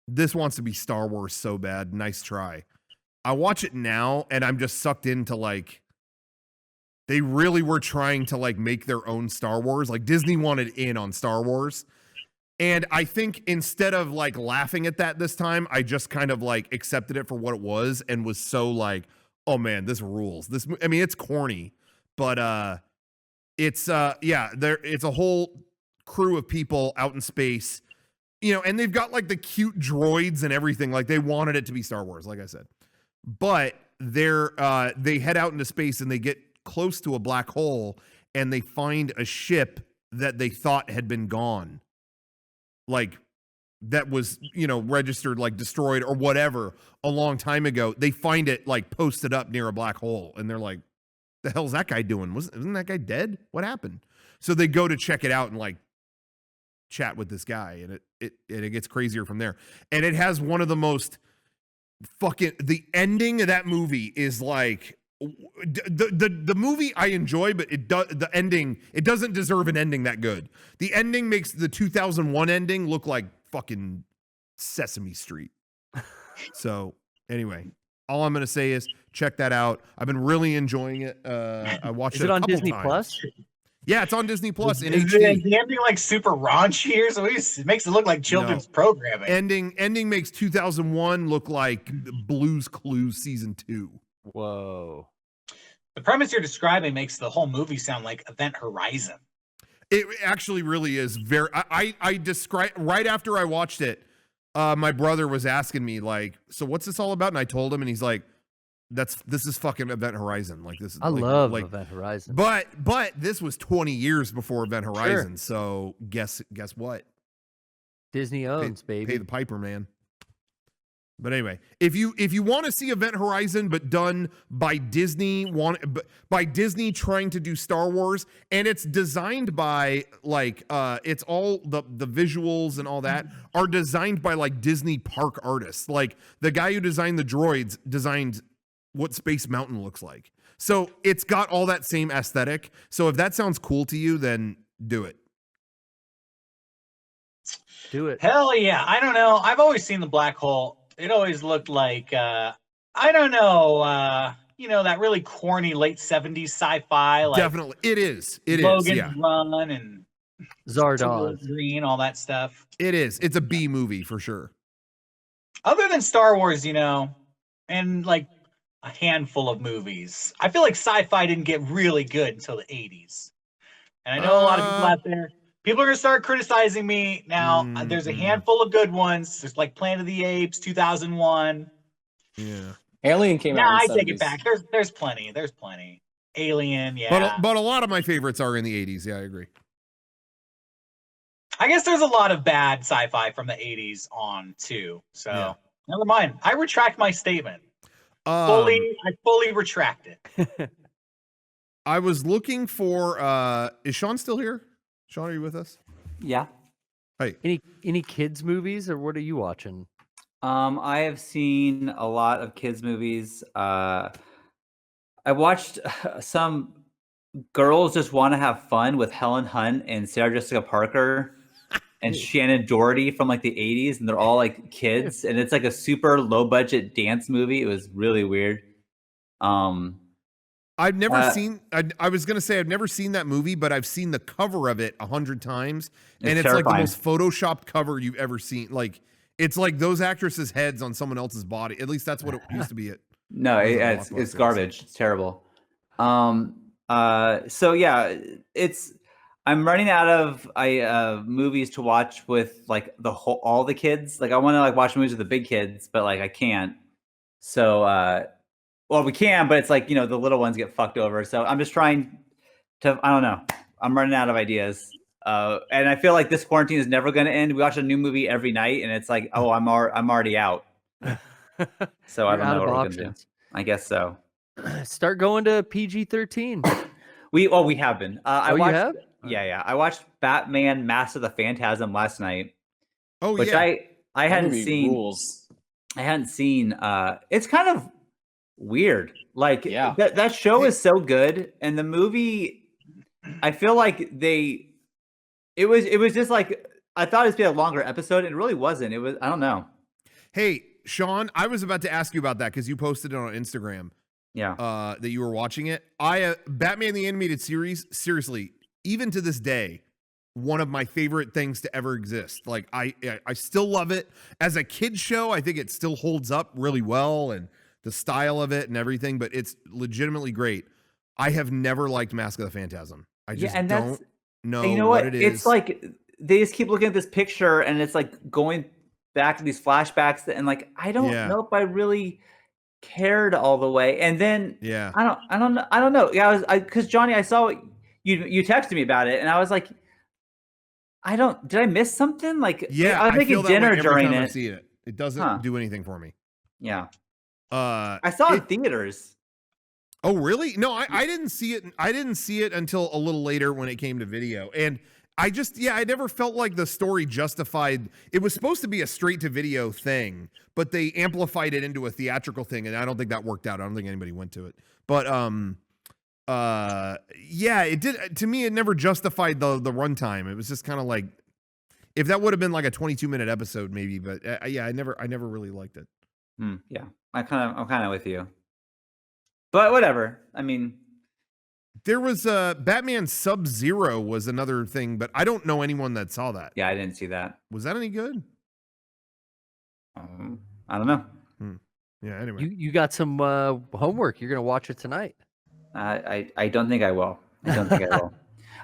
this wants to be Star Wars so bad. Nice try. I watch it now and I'm just sucked into like, they really were trying to like make their own Star Wars. Like Disney wanted in on Star Wars. And I think instead of like laughing at that this time, I just kind of like accepted it for what it was and was so like, oh man, this rules. I mean, it's corny, but it's it's a whole crew of people out in space, and they've got like the cute droids and everything. Like they wanted it to be Star Wars, like I said. But they head out into space and they get close to a black hole and they find a ship that they thought had been gone. Like that was, registered like destroyed or whatever a long time ago. They find it like posted up near a black hole and they're like, the hell's that guy doing? Isn't that guy dead? What happened? So they go to check it out and like chat with this guy and it gets crazier from there. And it has one of the most the ending of that movie is like the movie I enjoy, but the ending, it doesn't deserve an ending that good. The ending makes the 2001 ending look like fucking Sesame Street. So anyway, all I'm going to say is check that out. I've been really enjoying it. I watched it a on couple Disney times. Plus? Yeah, it's on Disney Plus in Is HD. the ending like super raunchy or something? It makes it look like children's programming. Ending makes 2001 look like Blue's Clues season 2. Whoa. The premise you're describing makes the whole movie sound like Event Horizon. It actually really is very. I describe right after I watched it. My brother was asking me like, "So what's this all about?" And I told him, and he's like, "This is fucking Event Horizon. Like this is." I love Event Horizon. But this was 20 years before Event Horizon. Sure. So guess what? Disney owns, baby. Pay the piper, man. But anyway, if you want to see Event Horizon, but done by Disney, by Disney trying to do Star Wars, and it's designed by like it's all the visuals and all that are designed by like Disney park artists. Like the guy who designed the droids designed what Space Mountain looks like. So it's got all that same aesthetic. So if that sounds cool to you, then do it. Do it. Hell yeah! I don't know. I've always seen the black hole. It always looked like, I don't know, that really corny late 70s sci-fi. Like definitely. It is. Logan's Run and Zardoz. Green, all that stuff. It is. It's a B movie for sure. Other than Star Wars, and like a handful of movies. I feel like sci-fi didn't get really good until the 80s. And I know a lot of people out there. People are going to start criticizing me now. There's a handful of good ones. There's like Planet of the Apes, 2001. Yeah. Alien came out in the 70s. I take it back. There's plenty. There's plenty. Alien, yeah. But a lot of my favorites are in the 80s. Yeah, I agree. I guess there's a lot of bad sci-fi from the 80s on too. So never mind. I retract my statement. I fully retract it. I was looking for. Is Shawn still here? Shawn, are you with us? Yeah. Hey. Any kids movies, or what are you watching? I have seen a lot of kids movies. I watched some Girls Just Want to Have Fun with Helen Hunt and Sarah Jessica Parker and Shannon Doherty from like the 80s, and they're all like kids, and it's like a super low budget dance movie. It was really weird. I've never seen. I was gonna say I've never seen that movie, but I've seen the cover of it 100 times, and it's like the most photoshopped cover you've ever seen. Like it's like those actresses' heads on someone else's body. At least that's what it used to be. No, it's garbage. It's terrible. So yeah, I'm running out of movies to watch with like all the kids. Like I want to like watch movies with the big kids, but like I can't. So well, we can, but it's like, you know, the little ones get fucked over. So I'm just trying to, I don't know. I'm running out of ideas. And I feel like this quarantine is never going to end. We watch a new movie every night and it's like, oh, I'm already out. So I don't know what we're going to do. I guess so. Start going to PG-13. We have been. You have? Yeah. I watched Batman Mask of the Phantasm last night. Oh, which yeah. I hadn't seen. Rules. I hadn't seen. It's kind of weird. Like that show is so good, and the movie, I feel like it was just like I thought it was be a longer episode, and it really wasn't. It was, I don't know. Hey, Shawn, I was about to ask you about that because you posted it on Instagram. Yeah. That you were watching it. Batman the Animated Series, seriously, even to this day, one of my favorite things to ever exist. Like I still love it. As a kid's show, I think it still holds up really well and the style of it and everything, but it's legitimately great. I have never liked Mask of the Phantasm. I just don't know what it is. It's like they just keep looking at this picture and it's like going back to these flashbacks and like I don't know if I really cared all the way. And then I don't know. Yeah, because Johnny, I saw you texted me about it and I was like, did I miss something? Like I was making dinner during it. I see it. It doesn't do anything for me. Yeah. I saw it in theaters. Oh, really? No, I didn't see it. I didn't see it until a little later when it came to video. And I never felt like the story justified. It was supposed to be a straight to video thing, but they amplified it into a theatrical thing. And I don't think that worked out. I don't think anybody went to it. But, it did. To me, it never justified the runtime. It was just kind of like, if that would have been like a 22-minute episode, maybe. But I never really liked it. Yeah. I'm kind of with you, but whatever. I mean, there was Batman Sub-Zero was another thing, but I don't know anyone that saw that. Yeah, I didn't see that. Was that any good? I don't know. Yeah. Anyway, you got some homework. You're gonna watch it tonight. I don't think I will.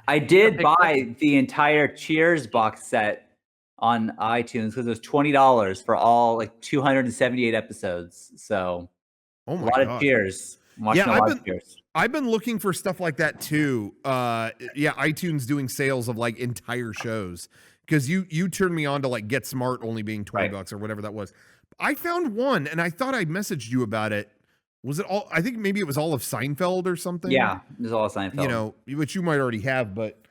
I did buy the entire Cheers box set on iTunes because it was $20 for all like 278 episodes. So a lot of Cheers. I've been looking for stuff like that too. iTunes doing sales of like entire shows because you turned me on to like Get Smart only being $20 or whatever that was. I found one and I thought I messaged you about it. Was it all? I think maybe it was all of Seinfeld or something. Yeah, it was all of Seinfeld. You know, which you might already have, but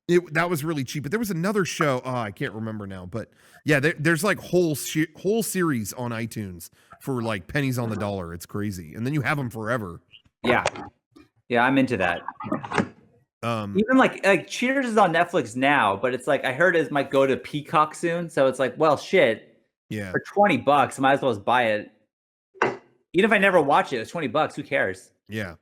that was really cheap. But there was another show. Oh, I can't remember now. But yeah, there's like whole series on iTunes for like pennies on the dollar. It's crazy, and then you have them forever. Yeah, I'm into that. Even like Cheers is on Netflix now, but it's like I heard it might go to Peacock soon. So it's like, well, shit. Yeah. For $20, I might as well just buy it. Even if I never watch it, it's $20. Who cares? Yeah.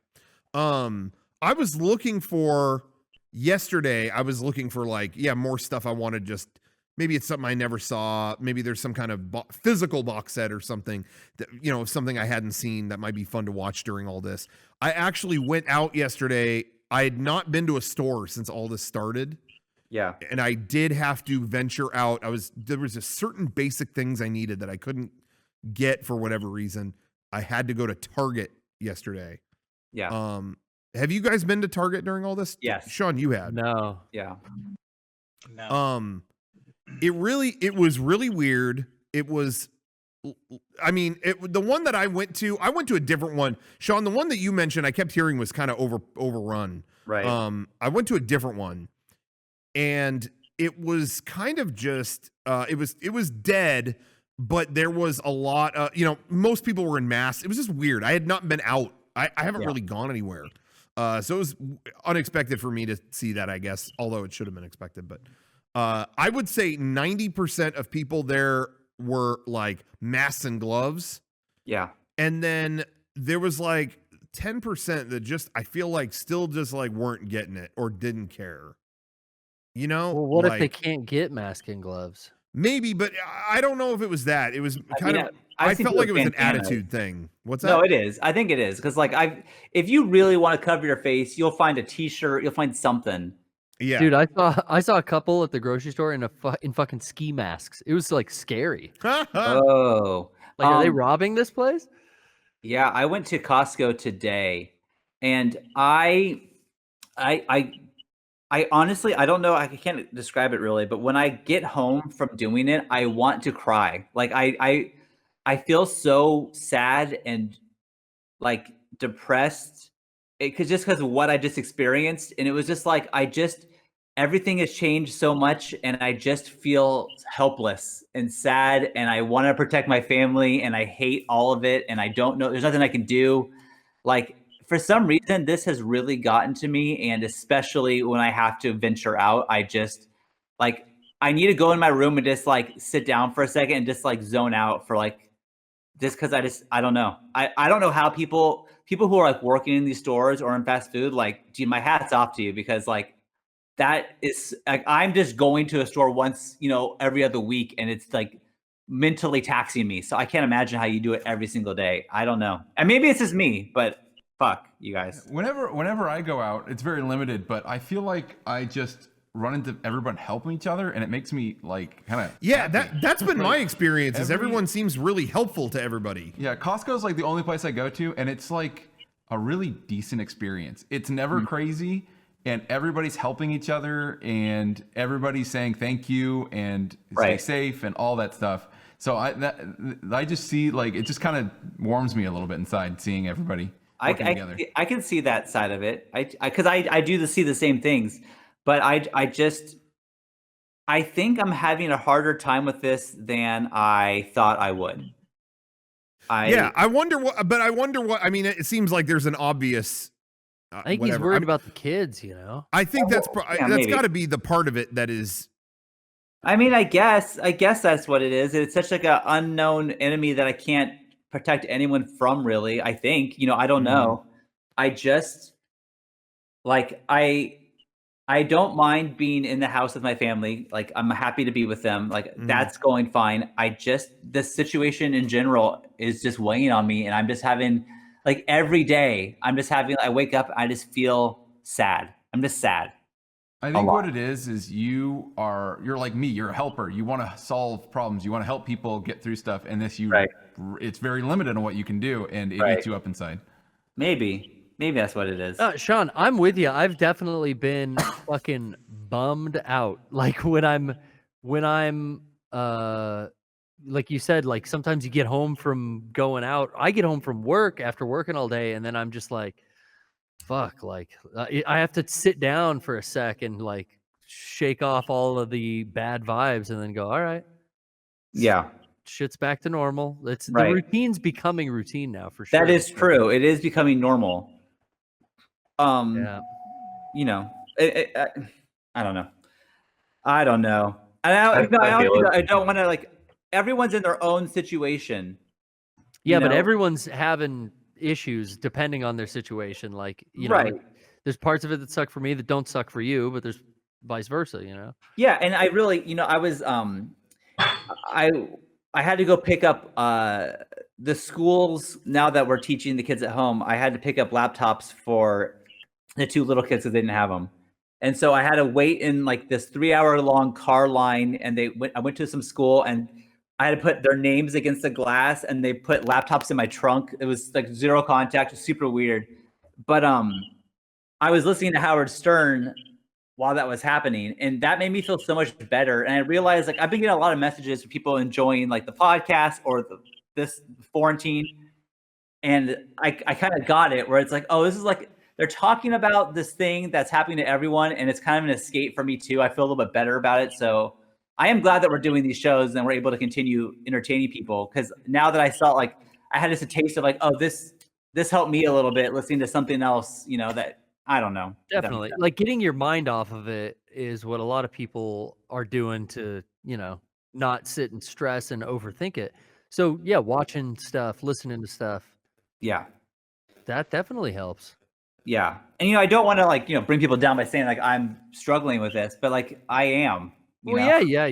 I was looking for yesterday. I was looking for like, more stuff I wanted. Just maybe it's something I never saw. Maybe there's some kind of physical box set or something that, something I hadn't seen that might be fun to watch during all this. I actually went out yesterday. I had not been to a store since all this started. Yeah. And I did have to venture out. There was a certain basic things I needed that I couldn't get for whatever reason. I had to go to Target yesterday. Yeah. Have you guys been to Target during all this? Yes. Shawn, you had. No. Yeah. No. It was really weird. It was I mean, the one that I went to a different one. Shawn, the one that you mentioned, I kept hearing was kind of overrun. Right. I went to a different one, and it was kind of just it was dead, but there was a lot. Most people were in masks. It was just weird. I had not been out. I haven't really gone anywhere. So it was unexpected for me to see that, I guess, although it should have been expected. But I would say 90% of people there were like masks and gloves. Yeah. And then there was like 10% that just, I feel like still just like weren't getting it or didn't care. Well, what if they can't get mask and gloves? Maybe, but I don't know if it was that. It was kind of, I felt like it was an attitude thing. What's that? No, it is. I think it is. Because like if you really want to cover your face, you'll find a t-shirt, you'll find something. Yeah. Dude, I saw a couple at the grocery store in fucking ski masks. It was like scary. Oh. Like, are they robbing this place? Yeah, I went to Costco today, and I honestly, I don't know, I can't describe it really, but when I get home from doing it, I want to cry. Like I feel so sad and like depressed just because of what I just experienced. And it was just like, everything has changed so much, and I just feel helpless and sad, and I want to protect my family, and I hate all of it, and I don't know, there's nothing I can do. Like, for some reason, this has really gotten to me, and especially when I have to venture out, I just, like, I need to go in my room and just, like, sit down for a second and just, like, zone out for, like, just because I don't know. I don't know how people who are, like, working in these stores or in fast food, like, dude, my hat's off to you, because, like, that is, like, I'm just going to a store once, every other week, and it's, like, mentally taxing me. So I can't imagine how you do it every single day. I don't know. And maybe it's just me, but fuck you guys. Whenever I go out, it's very limited, but I feel like I just run into everyone helping each other, and it makes me like kind of that's been my experience. Is everyone seems really helpful to everybody. Yeah, Costco's like the only place I go to, and it's like a really decent experience. It's never crazy, and everybody's helping each other, and everybody's saying thank you and stay safe and all that stuff. So I just see, like, it just kind of warms me a little bit inside seeing everybody. I can see that side of it. Because I do see the same things, but I think I'm having a harder time with this than I thought I would. I wonder what. I mean, it seems like there's an obvious. I think he's worried about the kids. I think that's got to be the part of it that is. I mean, I guess that's what it is. It's such like an unknown enemy that I can't protect anyone from, really. I think, I don't know. I just, like, I don't mind being in the house with my family. Like, I'm happy to be with them. Like, that's going fine. This situation in general is just weighing on me, and I'm just having, like, every day, I wake up, I just feel sad. I'm just sad. I think what it is you're like me, you're a helper. You want to solve problems. You want to help people get through stuff. And it's very limited on what you can do, and it eats you up inside. Maybe that's what it is. Shawn, I'm with you. I've definitely been fucking bummed out. Like when I'm like you said, like sometimes you get home from going out. I get home from work after working all day, and then I'm just like, fuck, like I have to sit down for a sec and like shake off all of the bad vibes and then go, all right. Yeah. Shit's back to normal. The routine's becoming routine now, for sure. That is true. It is becoming normal. Yeah. I don't know. I don't I don't want to, like, everyone's in their own situation. Yeah, but everyone's having issues depending on their situation. Like, like, there's parts of it that suck for me that don't suck for you, but there's vice versa, Yeah, and I really, I was I had to go pick up the schools. Now that we're teaching the kids at home, I had to pick up laptops for the two little kids because they didn't have them. And so I had to wait in like this 3-hour-long car line, and I went to some school, and I had to put their names against the glass, and they put laptops in my trunk. It was like zero contact. It was super weird. But I was listening to Howard Stern while that was happening, and that made me feel so much better. And I realized like I've been getting a lot of messages from people enjoying like the podcast or this quarantine, and I kind of got it where it's like, oh, this is like they're talking about this thing that's happening to everyone, and it's kind of an escape for me too. I feel a little bit better about it, so I am glad that we're doing these shows and we're able to continue entertaining people, because now that I felt like I had just a taste of like, oh, this helped me a little bit listening to something else, you know, that I don't know. Definitely. Like getting your mind off of it is what a lot of people are doing to, you know, not sit and stress and overthink it. So yeah, watching stuff, listening to stuff. Yeah. That definitely helps. Yeah. And, you know, I don't want to like, you know, bring people down by saying like, I'm struggling with this, but like I am. You know? Yeah.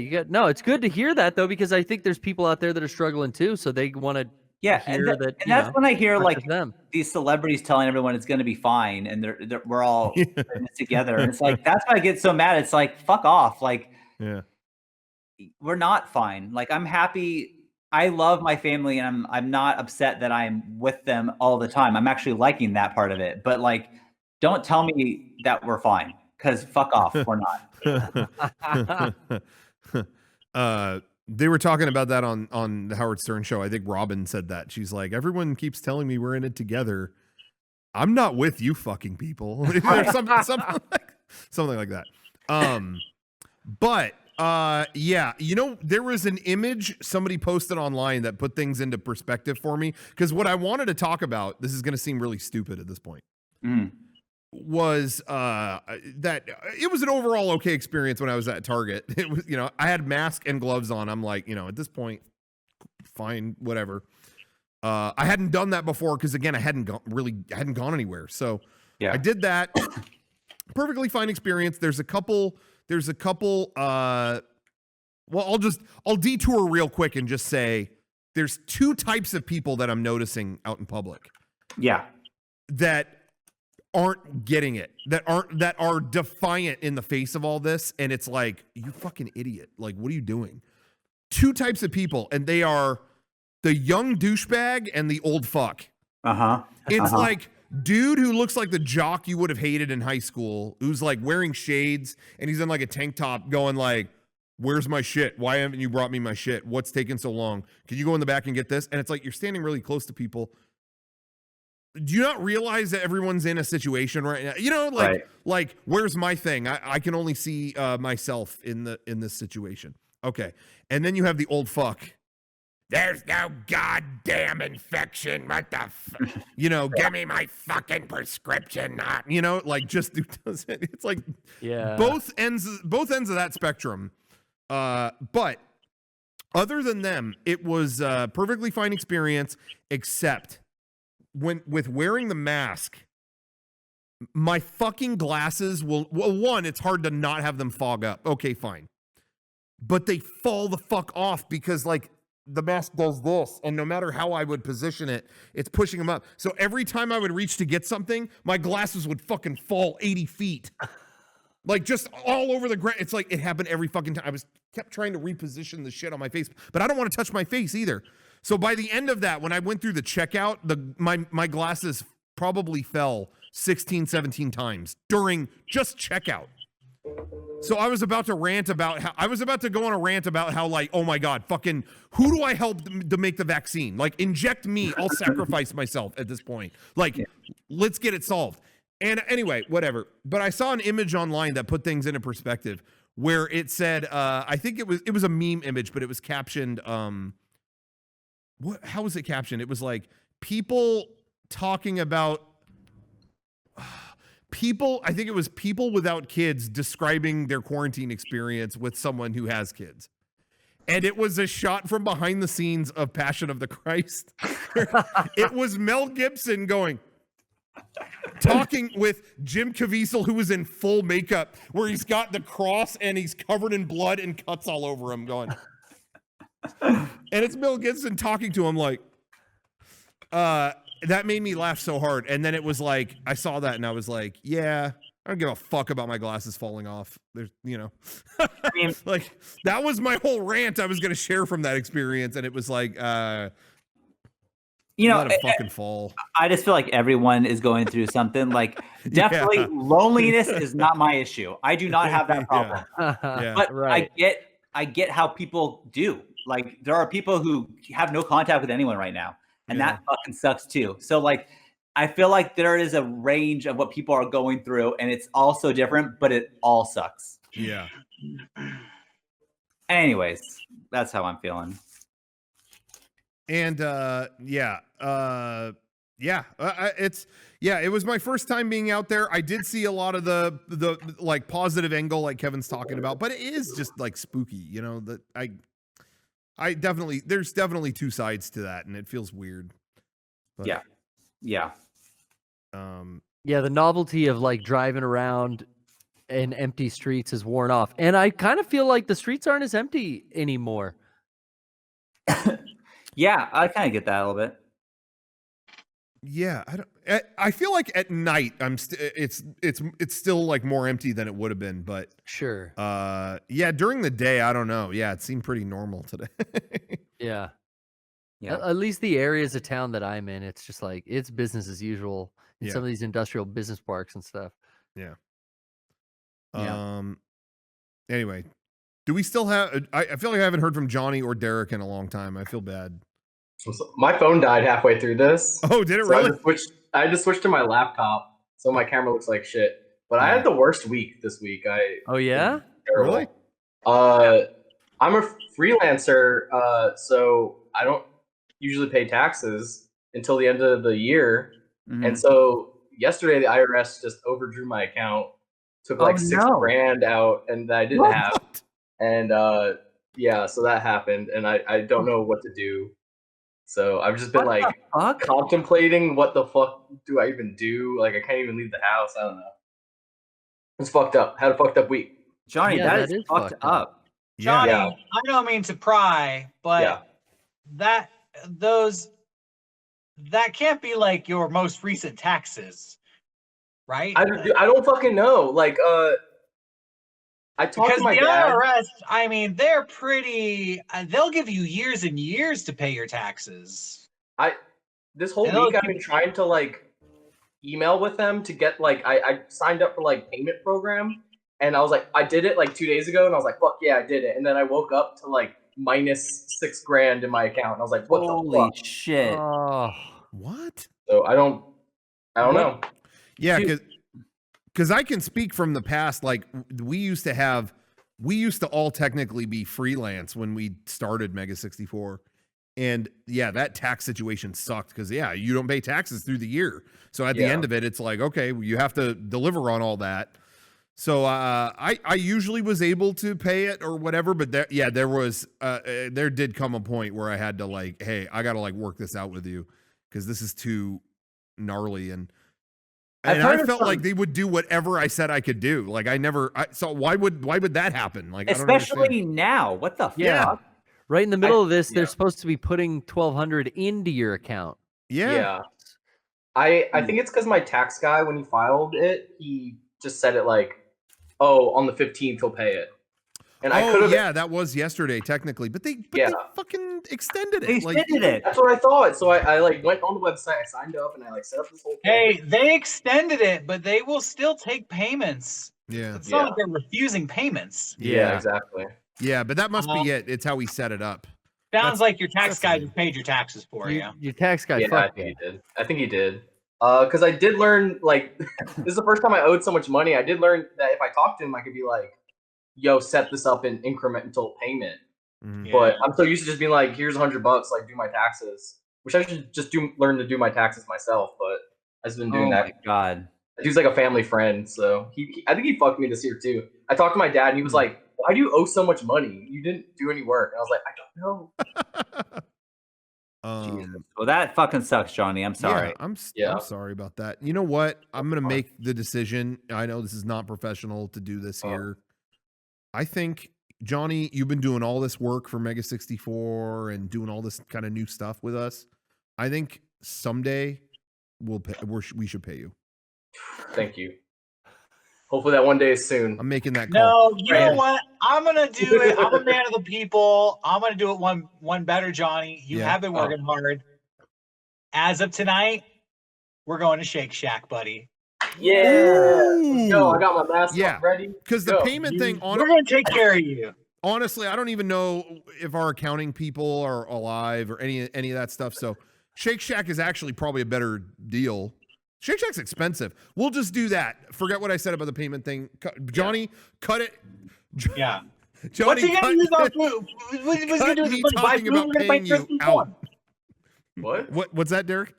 It's good to hear that though, because I think there's people out there that are struggling too. So they want to hear that. And that's when I hear like these celebrities telling everyone it's going to be fine. And we're all in this together. And it's like, that's why I get so mad. It's like, fuck off. Like, we're not fine. Like, I'm happy. I love my family and I'm not upset that I'm with them all the time. I'm actually liking that part of it. But like, don't tell me that we're fine, because fuck off. We're not. They were talking about that on the Howard Stern show. I think Robin said that. She's like, everyone keeps telling me we're in it together. I'm not with you fucking people. something like that. But yeah, you know, there was an image somebody posted online that put things into perspective for me. Because what I wanted to talk about, this is going to seem really stupid at this point, was that it was an overall okay experience when I was at Target. It was, you know, I had mask and gloves on. I'm like, you know, at this point, fine, whatever. I hadn't done that before because again, I hadn't gone anywhere. So I did that. Perfectly fine experience. There's a couple well, I'll detour real quick and just say there's two types of people that I'm noticing out in public. Yeah. That aren't getting it, that are defiant in the face of all this, and it's like, you fucking idiot, like what are you doing? Two types of people, and they are the young douchebag and the old fuck. It's like dude who looks like the jock you would have hated in high school, who's like wearing shades and he's in like a tank top going like, where's my shit? Why haven't you brought me my shit? What's taking so long? Can you go in the back and get this? And it's like, you're standing really close to people. Do you not realize that everyone's in a situation right now? You know, like where's my thing? I can only see myself in this situation. Okay. And then you have the old fuck. There's no goddamn infection. What the you know, give me my fucking prescription. You know, like just it's like both ends of that spectrum. But other than them, it was a perfectly fine experience, except with wearing the mask, my fucking glasses one, it's hard to not have them fog up. Okay, fine. But they fall the fuck off because like the mask does this, and no matter how I would position it, it's pushing them up. So every time I would reach to get something, my glasses would fucking fall 80 feet. Like just all over the ground. It's like it happened every fucking time. I kept trying to reposition the shit on my face, but I don't want to touch my face either. So by the end of that, when I went through the checkout, my glasses probably fell 16, 17 times during just checkout. So I was about to go on a rant about how like, oh my God, fucking who do I help to make the vaccine? Like inject me. I'll sacrifice myself at this point. Like, let's get it solved. And anyway, whatever. But I saw an image online that put things into perspective where it said, I think it was a meme image, but it was captioned, how was it captioned? It was like people talking about I think it was people without kids describing their quarantine experience with someone who has kids. And it was a shot from behind the scenes of Passion of the Christ. It was Mel Gibson talking with Jim Caviezel, who was in full makeup, where he's got the cross and he's covered in blood and cuts all over him going. And it's Mel Gibson talking to him like, that made me laugh so hard. And then it was like, I saw that and I was like, yeah, I don't give a fuck about my glasses falling off. There's, you know, I mean, like that was my whole rant I was going to share from that experience. And it was like, You know, let him fucking fall. I just feel like everyone is going through something. Like, definitely, loneliness is not my issue. I do not have that problem. But right. I get how people do. Like, there are people who have no contact with anyone right now, and that fucking sucks too. So, like, I feel like there is a range of what people are going through, and it's all so different, but it all sucks. Yeah. Anyways, that's how I'm feeling. And it was my first time being out there. I did see a lot of the like positive angle like Kevin's talking about, but it is just like spooky, you know, that I definitely, there's definitely two sides to that, and it feels weird. But, yeah. Yeah, the novelty of like driving around in empty streets is worn off. And I kind of feel like the streets aren't as empty anymore. Yeah, I kind of get that a little bit. Yeah, I feel like at night it's still like more empty than it would have been, but sure. Yeah, during the day, I don't know. Yeah, it seemed pretty normal today. Yeah. Yeah. At least the areas of town that I'm in, it's just like it's business as usual in some of these industrial business parks and stuff. Yeah. Anyway, do we still have? I feel like I haven't heard from Johnny or Derek in a long time. I feel bad. My phone died halfway through this. Oh, did it really? I just switched to my laptop, so my camera looks like shit. But I had the worst week this week. Oh yeah? Really? I'm a freelancer, so I don't usually pay taxes until the end of the year. Mm-hmm. And so yesterday the IRS just overdrew my account, took like $6,000 out, and I didn't have. And yeah, so that happened, and I don't know what to do. So I've just been like contemplating what the fuck do I even do? Like I can't even leave the house. I don't know. It's fucked up. Had a fucked up week. Johnny, that is fucked up. Johnny, I don't mean to pry, but that can't be like your most recent taxes, right? I don't fucking know. Like I talked to my dad. IRS, I mean, they're pretty. They'll give you years and years to pay your taxes. This whole week I've been trying to like email with them to get like I signed up for like payment program, and I was like I did it like 2 days ago, and I was like fuck yeah I did it, and then I woke up to like minus $6,000 in my account, and I was like what the fuck? Shit! What? So I don't know. Yeah, because I can speak from the past. Like we used to all technically be freelance when we started Mega64, and yeah, that tax situation sucked because you don't pay taxes through the year. So at the end of it, it's like okay, you have to deliver on all that. So I usually was able to pay it or whatever, but there did come a point where I had to like, hey, I got to like work this out with you because this is too gnarly. And I felt like they would do whatever I said I could do. Like so why would that happen? Like especially now, what the fuck? Right in the middle of this, they're supposed to be putting $1,200 into your account. Yeah. I think it's because my tax guy, when he filed it, he just said it like, oh, on the 15th he'll pay it. And I could have. That was yesterday technically, but they fucking extended it. They extended it. That's what I thought. So I like went on the website, I signed up, and I like set up this whole thing. Hey, they extended it, but they will still take payments. Yeah, it's not like they're refusing payments. Yeah, exactly. Yeah, but that must be it. It's how we set it up. Sounds like your tax guy just paid your taxes for you. Your tax guy. I think he did. I think he did. Because I did learn, like, this is the first time I owed so much money. I did learn that if I talked to him, I could be like, yo, set this up in increment until payment. Mm-hmm. But I'm so used to just being like, here's $100, like, do my taxes. Which I should just learn to do my taxes myself, but I've been doing that. Oh, my God. That dude's like a family friend, so I think he fucked me this year, too. I talked to my dad, and he was like, why do you owe so much money? You didn't do any work. And I was like, I don't know. Well, that fucking sucks, Johnny. I'm sorry. Yeah, I'm sorry about that. You know what? I'm gonna make the decision. I know this is not professional to do this here. I think, Johnny, you've been doing all this work for Mega64 and doing all this kind of new stuff with us. I think someday we should pay you. Thank you. Hopefully that one day is soon. I'm making that call. No, you know what? I'm gonna do it. I'm a man of the people. I'm gonna do it one better, Johnny. You have been working hard. as of tonight, we're going to Shake Shack, buddy. Yeah. Let's go. I got my mask ready. Because the payment thing, we're going to take care of you. Honestly, I don't even know if our accounting people are alive or any of that stuff. So Shake Shack is actually probably a better deal. Shake Shack's expensive. We'll just do that. Forget what I said about the payment thing. Johnny, cut it. Yeah. Johnny, what's he going to use on food? What's he going to do with his money? Buy food? We're going to buy you out. What's that, Derek?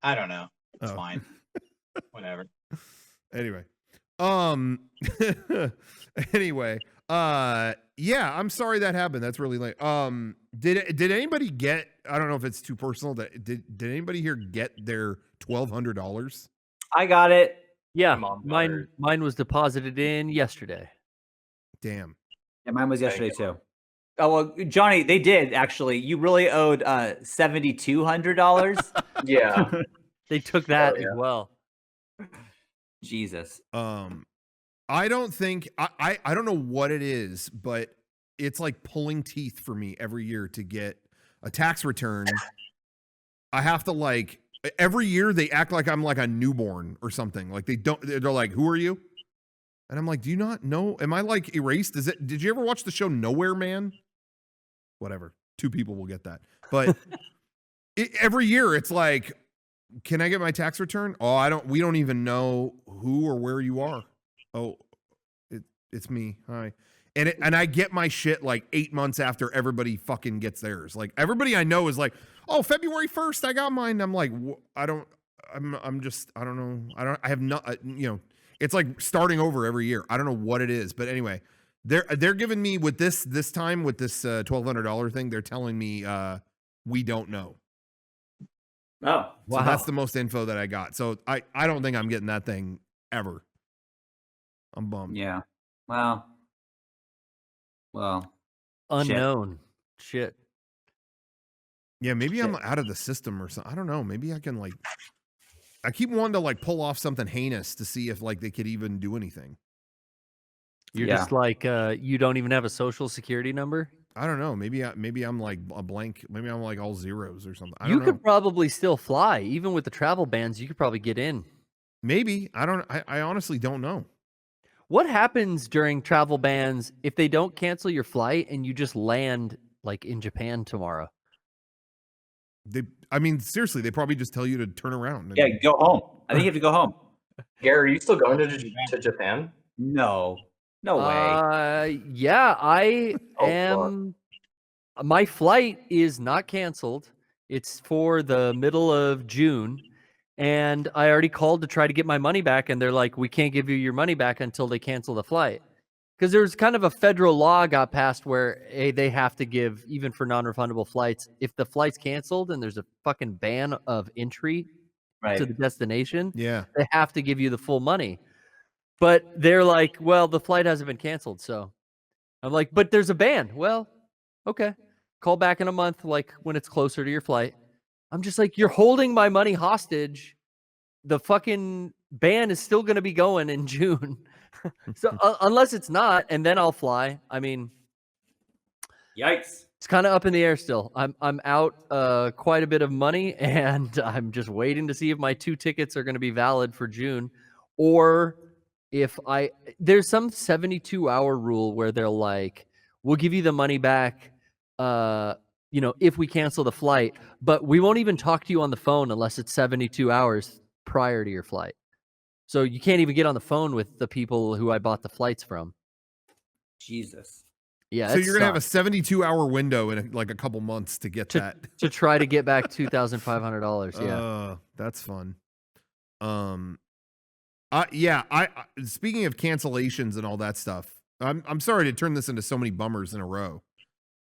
I don't know. It's fine. Whatever. Anyway. Anyway. Yeah, I'm sorry that happened. That's really late. Did anybody get, I don't know if it's too personal, that did anybody here get their $1,200? I got it. Yeah, mine was deposited in yesterday. Damn. Yeah, mine was yesterday too. Oh well, Johnny, they did actually. You really owed $7,200. Yeah, they took that as well. Jesus. I don't think I don't know what it is, but it's like pulling teeth for me every year to get a tax return. I have to like every year they act like I'm like a newborn or something. Like they're like, "Who are you?" And I'm like, "Do you not know? Am I like erased? Did you ever watch the show Nowhere Man?" Whatever. 2 people will get that. But every year it's like, "Can I get my tax return?" "Oh, we don't even know who or where you are." "Oh, it's me. Hi." And I get my shit like 8 months after everybody fucking gets theirs. Like everybody I know is like, "Oh, February 1st, I got mine." I'm like, I don't know. I have not, it's like starting over every year. I don't know what it is, but anyway, they're giving me with this time with this $1,200 thing. They're telling me we don't know. Oh, wow. So that's the most info that I got. So I don't think I'm getting that thing ever. I'm bummed. Yeah. Well, unknown shit. Yeah, maybe I'm out of the system or something. I don't know. Maybe I can I keep wanting to like pull off something heinous to see if like they could even do anything. You're just like you don't even have a social security number? I don't know. Maybe I'm like a blank. Maybe I'm like all zeros or something. I don't know. You could probably still fly. Even with the travel bans, you could probably get in. Maybe. I honestly don't know. What happens during travel bans if they don't cancel your flight and you just land like in Japan tomorrow? Seriously, they probably just tell you to turn around. Yeah, go home. I think you have to go home. Gary, are you still going to Japan? No way. Yeah, I am. Fuck. My flight is not canceled. It's for the middle of June. And I already called to try to get my money back. And they're like, we can't give you your money back until they cancel the flight. Because there's kind of a federal law got passed where they have to give, even for non-refundable flights, if the flight's canceled and there's a fucking ban of entry to the destination, they have to give you the full money. But they're like, well, the flight hasn't been canceled. So I'm like, but there's a ban. Well, okay. Call back in a month, like when it's closer to your flight. I'm just like, you're holding my money hostage. The fucking ban is still going to be going in June. So unless it's not, and then I'll fly. I mean, yikes. It's kind of up in the air still. I'm out quite a bit of money, and I'm just waiting to see if my 2 tickets are going to be valid for June, or if there's some 72-hour rule where they're like, we'll give you the money back, if we cancel the flight, but we won't even talk to you on the phone unless it's 72 hours prior to your flight. So you can't even get on the phone with the people who I bought the flights from. Jesus. Yeah. So you're going to have a 72-hour window in a couple months to get that. To try to get back $2,500. Yeah. That's fun. Speaking of cancellations and all that stuff, I'm sorry to turn this into so many bummers in a row.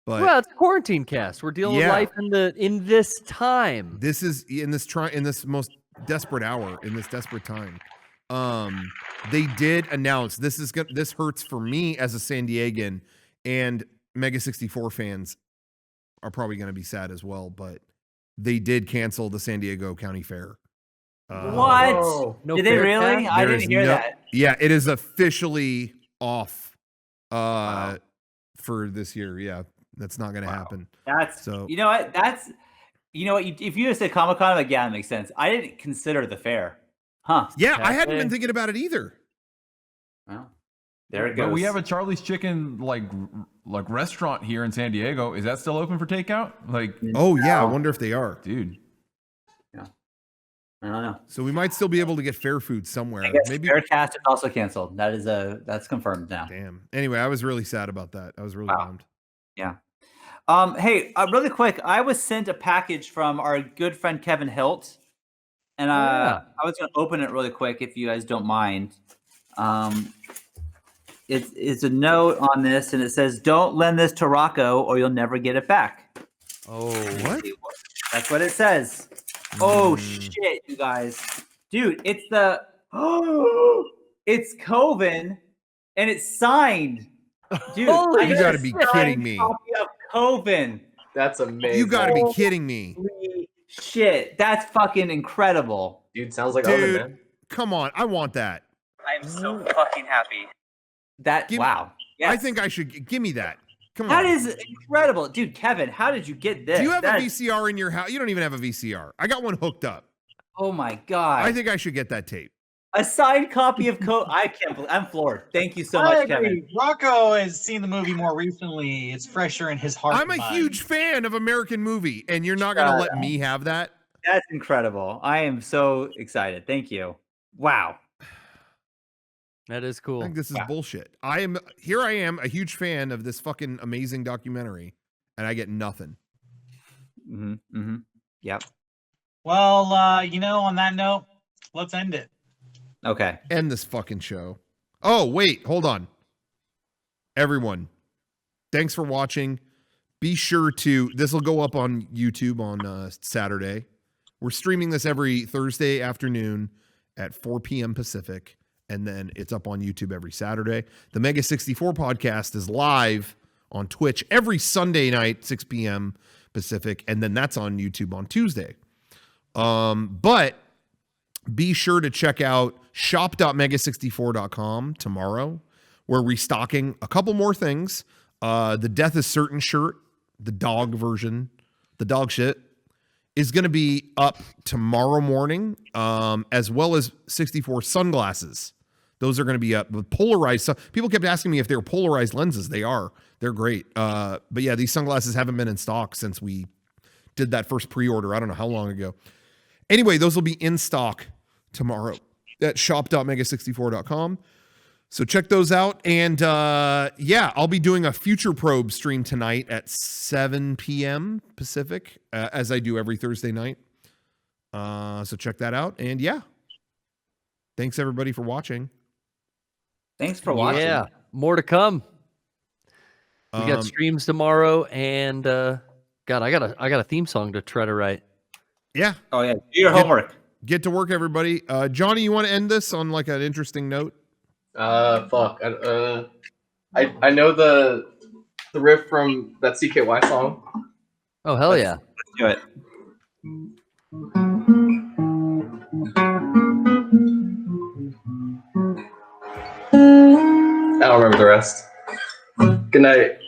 But well, it's a quarantine cast. We're dealing with life in this time. This is in this most desperate hour, in this desperate time. They did announce this hurts for me as a San Diegan, and Mega64 fans are probably going to be sad as well, but they did cancel the San Diego County Fair. What? No, did they really? I didn't hear that. Yeah, it is officially off for this year. Yeah, that's not going to happen. That's so. You know what? You know what? If you just said Comic-Con, like, yeah, that makes sense. I didn't consider the fair. Huh. Yeah, I hadn't been thinking about it either. Well, there it goes. But we have a Charlie's Chicken like restaurant here in San Diego. Is that still open for takeout? Like, oh yeah, I wonder if they are, dude. Yeah, I don't know. So we might still be able to get fair food somewhere. I guess Maybe Faircast is also canceled. That's confirmed now. Damn. Anyway, I was really sad about that. I was really bummed. Yeah. Hey, really quick, I was sent a package from our good friend Kevin Hilt, and I was going to open it really quick if you guys don't mind. It's a note on this, and it says, "Don't lend this to Rocco, or you'll never get it back." Oh, what? That's what it says. Oh shit, you guys, dude! It's it's Coven, and it's signed. Dude, you got to be kidding me! Copy of Coven. That's amazing. You got to be kidding me! Holy shit, that's fucking incredible. Dude, sounds like Dude, Oven, man. Come on, I want that. I'm so fucking happy. Wow. Yes. I think I should give me that. Come on. That is incredible. Dude, Kevin, how did you get this? Do you have a VCR in your house? You don't even have a VCR. I got one hooked up. Oh my God. I think I should get that tape. A signed copy of I can't believe I'm floored. Thank you so much, Kevin. Rocco has seen the movie more recently. It's fresher in his heart. I'm a huge fan of American Movie, and you're not going to let me have that? That's incredible. I am so excited. Thank you. Wow. That is cool. I think this is bullshit. I am a huge fan of this fucking amazing documentary, and I get nothing. Yep. Well, on that note, let's end it. Okay. End this fucking show. Oh, wait, hold on. Everyone, thanks for watching. Be sure to, this will go up on YouTube on Saturday. We're streaming this every Thursday afternoon at 4 p.m. Pacific. And then it's up on YouTube every Saturday. The Mega64 podcast is live on Twitch every Sunday night, 6 p.m. Pacific. And then that's on YouTube on Tuesday. But be sure to check out shop.mega64.com tomorrow. We're restocking a couple more things. The Death is Certain shirt, the dog version, the dog shit, is going to be up tomorrow morning, as well as 64 sunglasses. Those are going to be up with polarized. People kept asking me if they were polarized lenses. They are. They're great. But yeah, these sunglasses haven't been in stock since we did that first pre-order. I don't know how long ago. Anyway, those will be in stock tomorrow at shop.mega64.com. So check those out. And yeah, I'll be doing a Future Probe stream tonight at 7 p.m. Pacific, as I do every Thursday night. So check that out. And yeah, thanks everybody for watching. Thanks for watching. Yeah, more to come. We got streams tomorrow, and God, I got a theme song to try to write. Yeah. Oh yeah, do your homework. Get to work, everybody. Johnny, you want to end this on like an interesting note? Fuck. I know the riff from that CKY song. Oh hell yeah! Let's do it. I don't remember the rest. Good night.